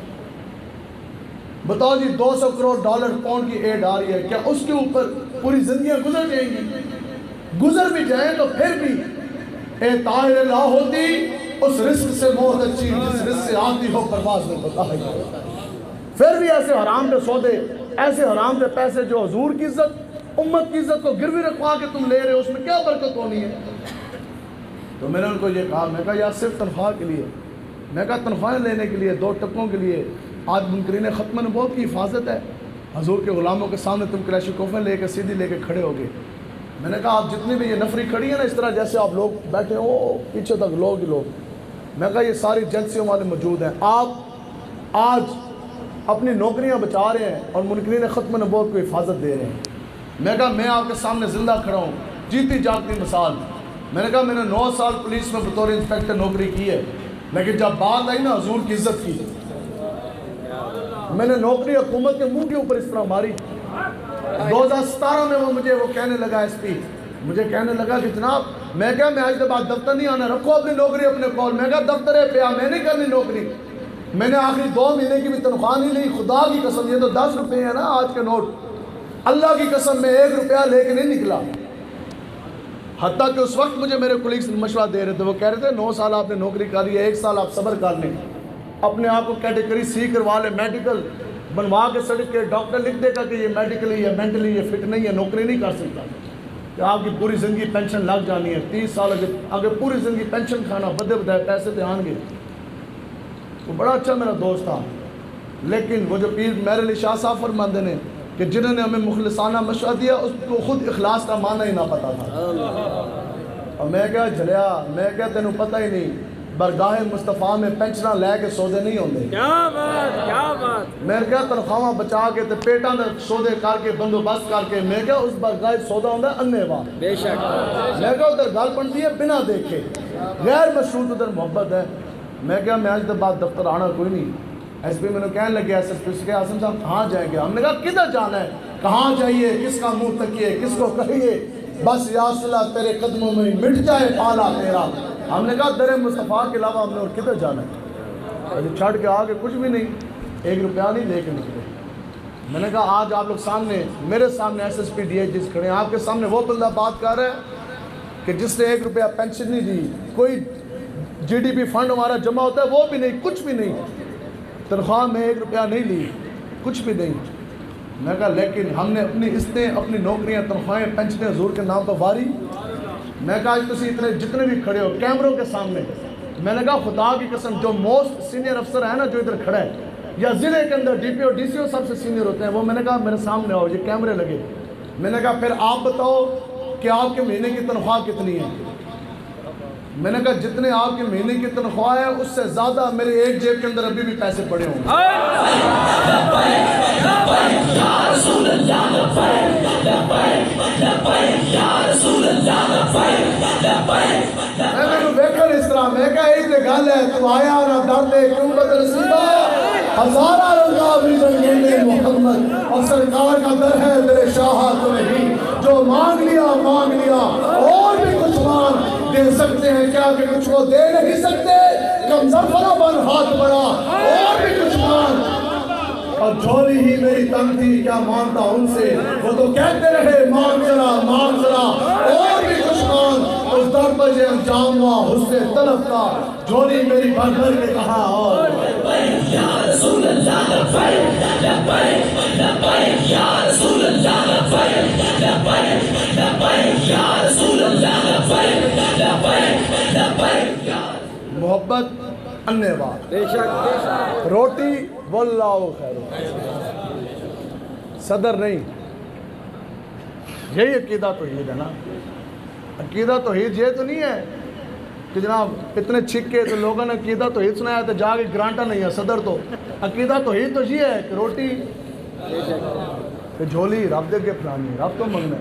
بتاؤ جی 200 کروڑ ڈالر پاؤنڈ کی ایڈ آ رہی ہے، کیا اس کے اوپر پوری زندگیاں گزر جائیں گی؟ گزر بھی جائیں تو پھر بھی اے طاہر اللہ ہوتی اس رزق سے موت اچھی جس رزق سے آتی ہو پرواز میں بتا ہے۔ پھر بھی ایسے حرام کے سودے، ایسے حرام کے پیسے جو حضور کی عزت، امت کی عزت کو گروی رکھوا کے تم لے رہے ہو، اس میں کیا برکت ہونی ہے؟ تو میں نے ان کو یہ کہا، میں کہا یار صرف تنخواہ کے لیے، میں کہا تنخواہیں لینے کے لیے 2 ٹکوں کے لیے آج منکرین ختم نبوت کی حفاظت ہے؟ حضور کے غلاموں کے سامنے تم کلیشی کوفیں لے کے سیدھی لے کے کھڑے ہو گئے۔ میں نے کہا آپ جتنی بھی یہ نفری کھڑی ہیں نا، اس طرح جیسے آپ لوگ بیٹھے ہو پیچھے تک لوگ ہی لوگ، میں کہا یہ ساری ایجنسیوں والے موجود ہیں، آپ آج اپنی نوکریاں بچا رہے ہیں اور منکرین ختم نبوت کو حفاظت دے رہے ہیں۔ میں کہا میں آپ کے سامنے زندہ کھڑا ہوں، جیتی جاگتی مثال۔ میں نے کہا میں نے 9 سال پولیس میں بطور انسپیکٹر نوکری کی ہے، لیکن جب بات آئی نا حضور کی عزت کی، میں نے نوکری حکومت کے منہ کے اوپر اس طرح ماری۔ 2017 میں وہ مجھے کہنے لگا ایس پی، مجھے کہنے لگا کہ جناب میں کہا میں آج کے بعد دفتر نہیں آنا، رکھو اپنی نوکری اپنے کول۔ میں کہا دفتر ہے پیا، میں نہیں کرنی نوکری۔ میں نے آخری 2 مہینے کی بھی تنخواہ نہیں لی، خدا کی قسم، یہ تو 10 روپے ہیں نا آج کے نوٹ، اللہ کی قسم میں 1 روپیہ لے کے نہیں نکلا۔ حتیٰ کہ اس وقت مجھے میرے کولیگز مشورہ دے رہے تھے، وہ کہہ رہے تھے 9 سال آپ نے نوکری کر لی ہے، 1 سال آپ صبر کر لیں، اپنے آپ کو کیٹیگری سی کروا لیں، میڈیکل بنوا کے سرٹیفکیٹ، ڈاکٹر لکھ دے گا کہ یہ میڈیکلی یا مینٹلی یہ فٹ نہیں ہے، نوکری نہیں کر سکتا، کہ آپ کی پوری زندگی پینشن لگ جانی ہے، 30 سال اگر پوری زندگی پینشن کھانا، بدے بدائے پیسے دے آن گے۔ وہ بڑا اچھا میرا دوست تھا، لیکن وہ جو پیر مہر علی شاہ صاحب فرماندے نے کہ جنہوں نے ہمیں مخلصانہ مشورہ دیا، اس کو خود اخلاص کا معنی ہی نہ پتا تھا۔ اور میں کہا جھلیا، میں کہا تینوں پتہ ہی نہیں، برگاہ مصطفیٰ میں پینشنہ لے کے سودے نہیں ہوندے۔ کیا بات، کیا بات۔ میں کہا تنخواہ بچا کے تے پیٹاں دے سودے کر کے بندوبست کر کے، میں کہا اس برگاہ سودا ہوندا ہے انے واہ، بے شک۔ میں کہا ادھر گل بنتی ہے بنا دیکھے، غیر مشروط ادھر محبت ہے۔ میں کہا میں آج کے بعد دفتر آنا کوئی نہیں۔ ایس پی میں نے کہنے لگے ایس ایس پی سے کہ آسم صاحب کہاں جائیں گے؟ ہم نے کہا کدھر جانا ہے، کہاں جائیے، کس کا منہ تکیے، کس کو کہیے، بس یا صلح تیرے قدموں میں مٹ جائے پالا تیرا۔ ہم نے کہا در مصطفیٰ کے علاوہ ہم نے اور کدھر جانا ہے؟ چھڑ کے آگے کچھ بھی نہیں، 1 روپیہ نہیں لے کے نکلے۔ میں نے کہا آج آپ لوگ سامنے، میرے سامنے S S P D H جس کھڑے ہیں، آپ کے سامنے وہ بندہ بات کر رہا ہے کہ جس نے 1 روپیہ پینشن نہیں دی، کوئی جی ڈی پی فنڈ ہمارا جمع ہوتا ہے وہ بھی نہیں، کچھ بھی نہیں، تنخواہ میں 1 روپیہ نہیں لی، کچھ بھی نہیں۔ میں کہا لیکن ہم نے اپنی نوکریاں، تنخواہیں، پینشنیں حضور کے نام پر واری۔ میں کہا آج تسی اتنے جتنے بھی کھڑے ہو کیمروں کے سامنے، میں نے کہا خدا کی قسم جو موسٹ سینئر افسر ہے نا جو ادھر کھڑا ہے، یا ضلع کے اندر D P O D C او سب سے سینئر ہوتے ہیں، وہ میں نے کہا میرے سامنے آؤ، یہ کیمرے لگے۔ میں نے کہا پھر آپ بتاؤ کہ آپ کے مہینے کی تنخواہ کتنی ہے؟ میں نے کہا جتنے آپ کے مہینے کی تنخواہ ہے اس سے زیادہ میرے ایک جیب کے اندر ابھی بھی پیسے پڑے ہوں گے۔ میں نے ویکھن اس طرح، میں کہا ایک دے گل ہے، تو آیا نہ ڈردے کیوں بدنصیبہ، ہزارہ رنگا بھی رنگینے محمد، اور سرکار کا در ہے تیرے شاہ تو نہیں، جو مانگ لیا اور بھی کچھ مانگ دے سکتے ہیں کیا کہ کچھ وہ دے نہیں سکتے، کمزر فرا بن ہاتھ بڑا اور بھی کچھ مانگ، اور جھولی ہی میری تنگ تھی کیا مانتا ان سے، وہ تو کہتے رہے مانگ ذرا اور بھی کچھ مانگ، اس در پر یہ انجام ہوا حسن طلب کا، جھولی میری بھر بھر کے کہا اور یا رسول اللہ لبیک لبیک لبیک یا رسول اللہ لبیک لبیک لبیک یا رسول اللہ لبیک لبیک لبیک یا محبت انے وار، بے شک۔ روٹی واللہ خیر، صدر نہیں، یہی عقیدہ توحید ہے نا۔ عقیدہ توحید یہ تو نہیں ہے کہ جناب اتنے چھکے تو لوگوں نے عقیدہ توحید سنایا تو جا کے گرانٹا نہیں ہے صدر تو، عقیدہ توحید تو یہ ہے کہ روٹی کہ جھولی رب دے کے پھلانی، رب تو منگنا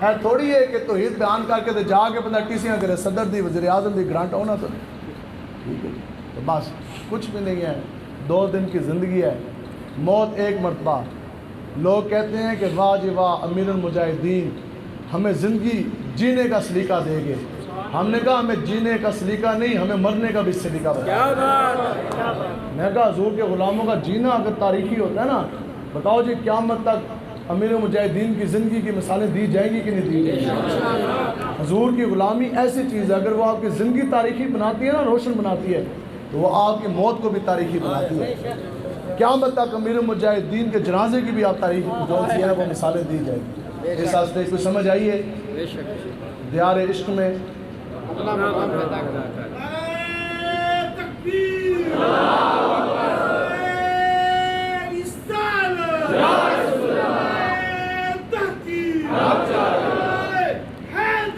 ہے تھوڑی ہے کہ توحید بیان کر کے جا کے بندہ ٹیسیاں کرے صدر دی، وزیر اعظم دی، گرانٹا ہونا تو ٹھیک ہے، تو بس کچھ بھی نہیں ہے، 2 دن کی زندگی ہے، موت ایک مرتبہ۔ لوگ کہتے ہیں کہ واہ جی واہ امیر المجاہدین، ہمیں زندگی جینے کا سلیقہ دے گے. ہم نے کہا ہمیں جینے کا سلیقہ نہیں, ہمیں مرنے کا بھی سلیقہ بتا. میں کہا حضور کے غلاموں کا جینا اگر تاریخی ہوتا ہے نا, بتاؤ جی قیامت تک امیر مجاہدین کی زندگی کی مثالیں دی جائیں گی کہ نہیں دی جائیں گی؟ حضور کی غلامی ایسی چیز ہے, اگر وہ آپ کی زندگی تاریخی بناتی ہے نا, روشن بناتی ہے, تو وہ آپ کی موت کو بھی تاریخی بناتی ہے. قیامت تک امیر المجاہدین کے جنازے کی بھی آپ تاریخی جو سی ہے وہ مثالیں دی جائیں گی. اس واسطے کوئی سمجھ آئیے دیار عشق میں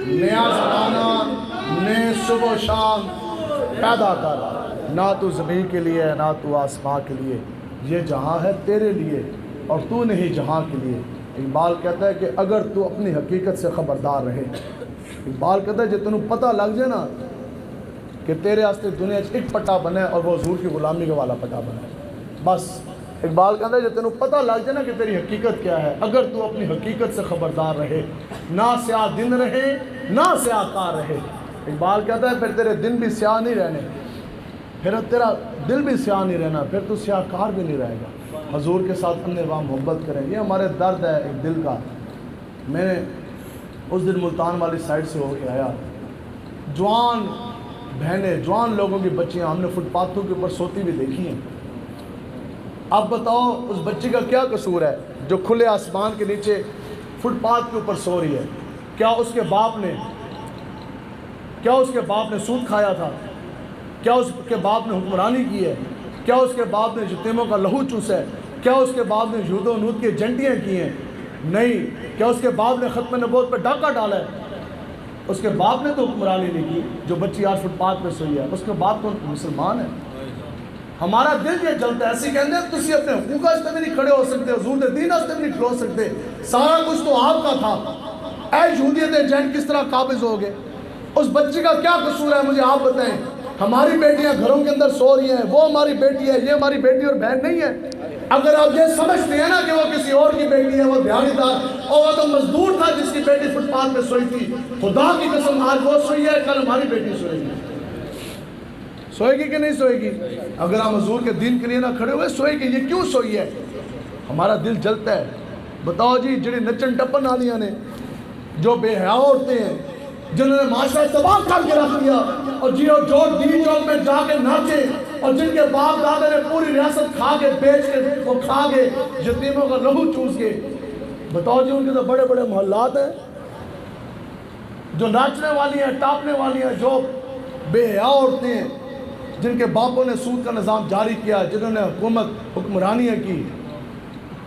نیا زمانہ نئے صبح و شام پیدا کر, نہ تو زمین کے لیے نہ تو آسمان کے لیے, یہ جہاں ہے تیرے لیے اور تو نہیں جہاں کے لیے. اقبال کہتا ہے کہ اگر تو اپنی حقیقت سے خبردار رہے, اقبال کہتا ہے جب تنوں پتہ لگ جائے نا کہ تیرے واسطے دنیا ایک پٹا بنے اور وہ حضور کی غلامی کا والا پٹا بنے, بس اقبال کہتا ہے جب تنوں پتہ لگ جائے نا کہ تیری حقیقت کیا ہے, اگر تو اپنی حقیقت سے خبردار رہے, نہ سیاہ دن رہے نہ سیاہ کار رہے. اقبال کہتا ہے پھر تیرے دن بھی سیاہ نہیں رہنے, پھر تیرا دل بھی سیاہ نہیں رہنا, پھر تو سیاہ کار بھی نہیں رہے گا. حضور کے ساتھ اپنے وہاں محبت کریں, یہ ہمارے درد ہے ایک دل کا. میں نے اس دن ملتان والی سائڈ سے ہو کے آیا, جوان بہنیں جوان لوگوں کی بچیاں ہم نے فٹ پاتھوں کے اوپر سوتی بھی دیکھی ہیں. اب بتاؤ اس بچی کا کیا قصور ہے جو کھلے آسمان کے نیچے فٹ پاتھ کے اوپر سو رہی ہے؟ کیا اس کے باپ نے سود کھایا تھا؟ کیا اس کے باپ نے حکمرانی کی ہے؟ کیا اس کے باپ نے یتیموں کا لہو چوسا ہے؟ کیا اس کے باپ نے یہود و نود کی ایجنٹیاں کی ہیں؟ نہیں. کیا اس کے باپ نے ختم نبوت پہ ڈاکہ ڈالا ہے؟ اس کے باپ نے تو حکمرانی نہیں کی. جو بچی آج فٹ پاتھ پہ سوئی ہے اس کے باپ تو مسلمان ہے. ہمارا دل یہ جلتا ہے, ایسے کہتے ہیں تسی اپنے حقوق واسطے بھی نہیں کھڑے ہو سکتے, حضور دے دین واسطے بھی نہیں کھلو سکتے, سارا کچھ تو آپ کا تھا. اے یہودیت ایجنٹ کس طرح قابض ہو گئے؟ اس بچی کا کیا قصور ہے مجھے آپ بتائیں. ہماری بیٹیاں گھروں کے اندر سو رہی ہیں, وہ ہماری بیٹی ہے, یہ ہماری بیٹی اور بہن نہیں ہے. اگر آپ یہ سمجھتے ہیں نا کہ وہ کسی اور کی بیٹی ہے, وہ دیہاڑی دار اور وہ تو مزدور تھا جس کی بیٹی فٹ پاتھ پہ سوئی تھی, خدا کی قسم آج وہ سوئی ہے, کل ہماری بیٹی سوئے گی. سوئے گی کہ نہیں سوئے گی؟ اگر ہم حضور کے دین کے لیے نہ کھڑے ہوئے سوئے گی. یہ کیوں سوئی ہے؟ ہمارا دل جلتا ہے. بتاؤ جی جڑی نچن ٹپن والیاں نے, جو بے حیا عورتیں ہیں, جنہوں نے معاشرہ تباہ کر کے رکھ دیا, اور جو دین چوک میں جا کے ناچے, اور جن کے باپ دادے نے پوری ریاست کھا کے بیچ کے وہ کھا گئے, یتیموں کا لہو چوس گئے. بتاؤ جی ان کے تو بڑے بڑے محلات ہیں, جو ناچنے والی ہیں, ٹاپنے والی ہیں, جو بے حیا عورتیں ہیں, جن کے باپوں نے سود کا نظام جاری کیا, جنہوں نے حکمرانیاں کی,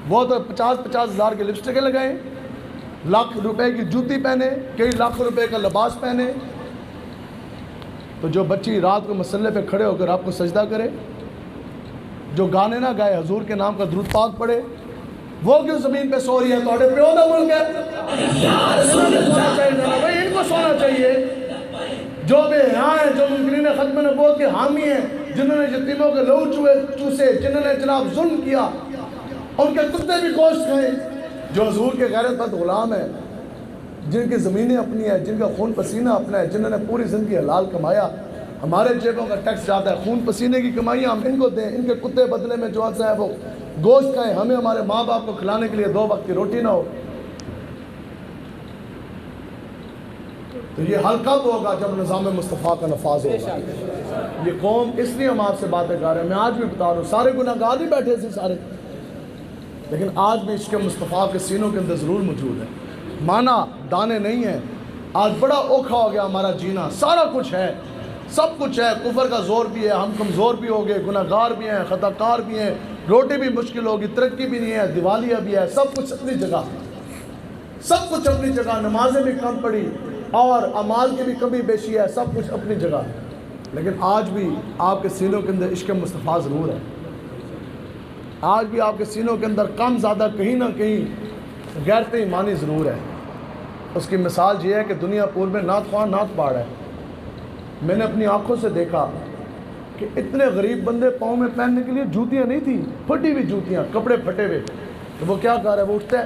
وہ تو 50,000 ہزار کے لپسٹکیں لگائیں, لاکھ روپے کی جوتی پہنے, کئی لاکھ روپے کا لباس پہنے. تو جو بچی رات کو مسلح پہ کھڑے ہو کر آپ کو سجدہ کرے, جو گانے نہ گائے, حضور کے نام کا درود پاک پڑھے, وہ کیوں زمین پہ سو رہی ہے؟ توڑے پیو دا ملک ہے, ان کو سونا چاہیے. جو بے حیا ہیں, جو منکرین ختم نبوت کے حامی ہیں, جنہوں نے یتیموں کے لہو چوسے, جنہوں نے جناب ظلم کیا, ان کے کتے بھی گوشت کھائے, جو حضور کے غیرت مند غلام ہیں, جن کی زمینیں اپنی ہیں, جن کا خون پسینہ اپنا ہے, جنہوں نے پوری زندگی حلال کمایا. ہمارے جیبوں کا ٹیکس جاتا ہے, خون پسینے کی کمائیاں ہم ان کو دیں, ان کے کتے بدلے میں جو ہے وہ گوشت کھائیں, ہمیں ہمارے ماں باپ کو کھلانے کے لیے 2 وقت کی روٹی نہ ہو. تو یہ حل کب ہوگا؟ جب نظام مصطفیٰ کا نفاذ ہوگا. یہ قوم, اس لیے ہم آپ سے باتیں کر رہے ہیں. میں آج بھی بتا رہا ہوں, سارے گناہ گار نہیں بیٹھے تھے سارے, لیکن آج بھی عشق مصطفیٰ کے سینوں کے اندر ضرور موجود ہے. مانا دانے نہیں ہیں. آج بڑا اوکھا ہو گیا ہمارا جینا, سارا کچھ ہے, سب کچھ ہے, کفر کا زور بھی ہے, ہم کمزور بھی ہو گئے, گناہ گار بھی ہیں, خطا کار بھی ہیں, روٹی بھی مشکل ہوگی, ترقی بھی نہیں ہے, دیوالیہ بھی ہے, سب کچھ اپنی جگہ, سب کچھ اپنی جگہ, نمازیں بھی کم پڑی اور اعمال کی بھی کمی بیشی ہے, سب کچھ اپنی جگہ. لیکن آج بھی آپ کے سینوں کے اندر عشق مصطفیٰ ضرور ہے. آج بھی آپ کے سینوں کے اندر کم زیادہ کہیں نہ کہیں غیرت ایمانی ضرور ہے. اس کی مثال یہ ہے کہ دنیا پور میں نعت خواہ نعت پاڑ ہے. میں نے اپنی آنکھوں سے دیکھا کہ اتنے غریب بندے پاؤں میں پہننے کے لیے جوتیاں نہیں تھیں, پھٹی ہوئی جوتیاں, کپڑے پھٹے ہوئے. تو وہ کیا کر رہا ہے؟ وہ اٹھتا ہے,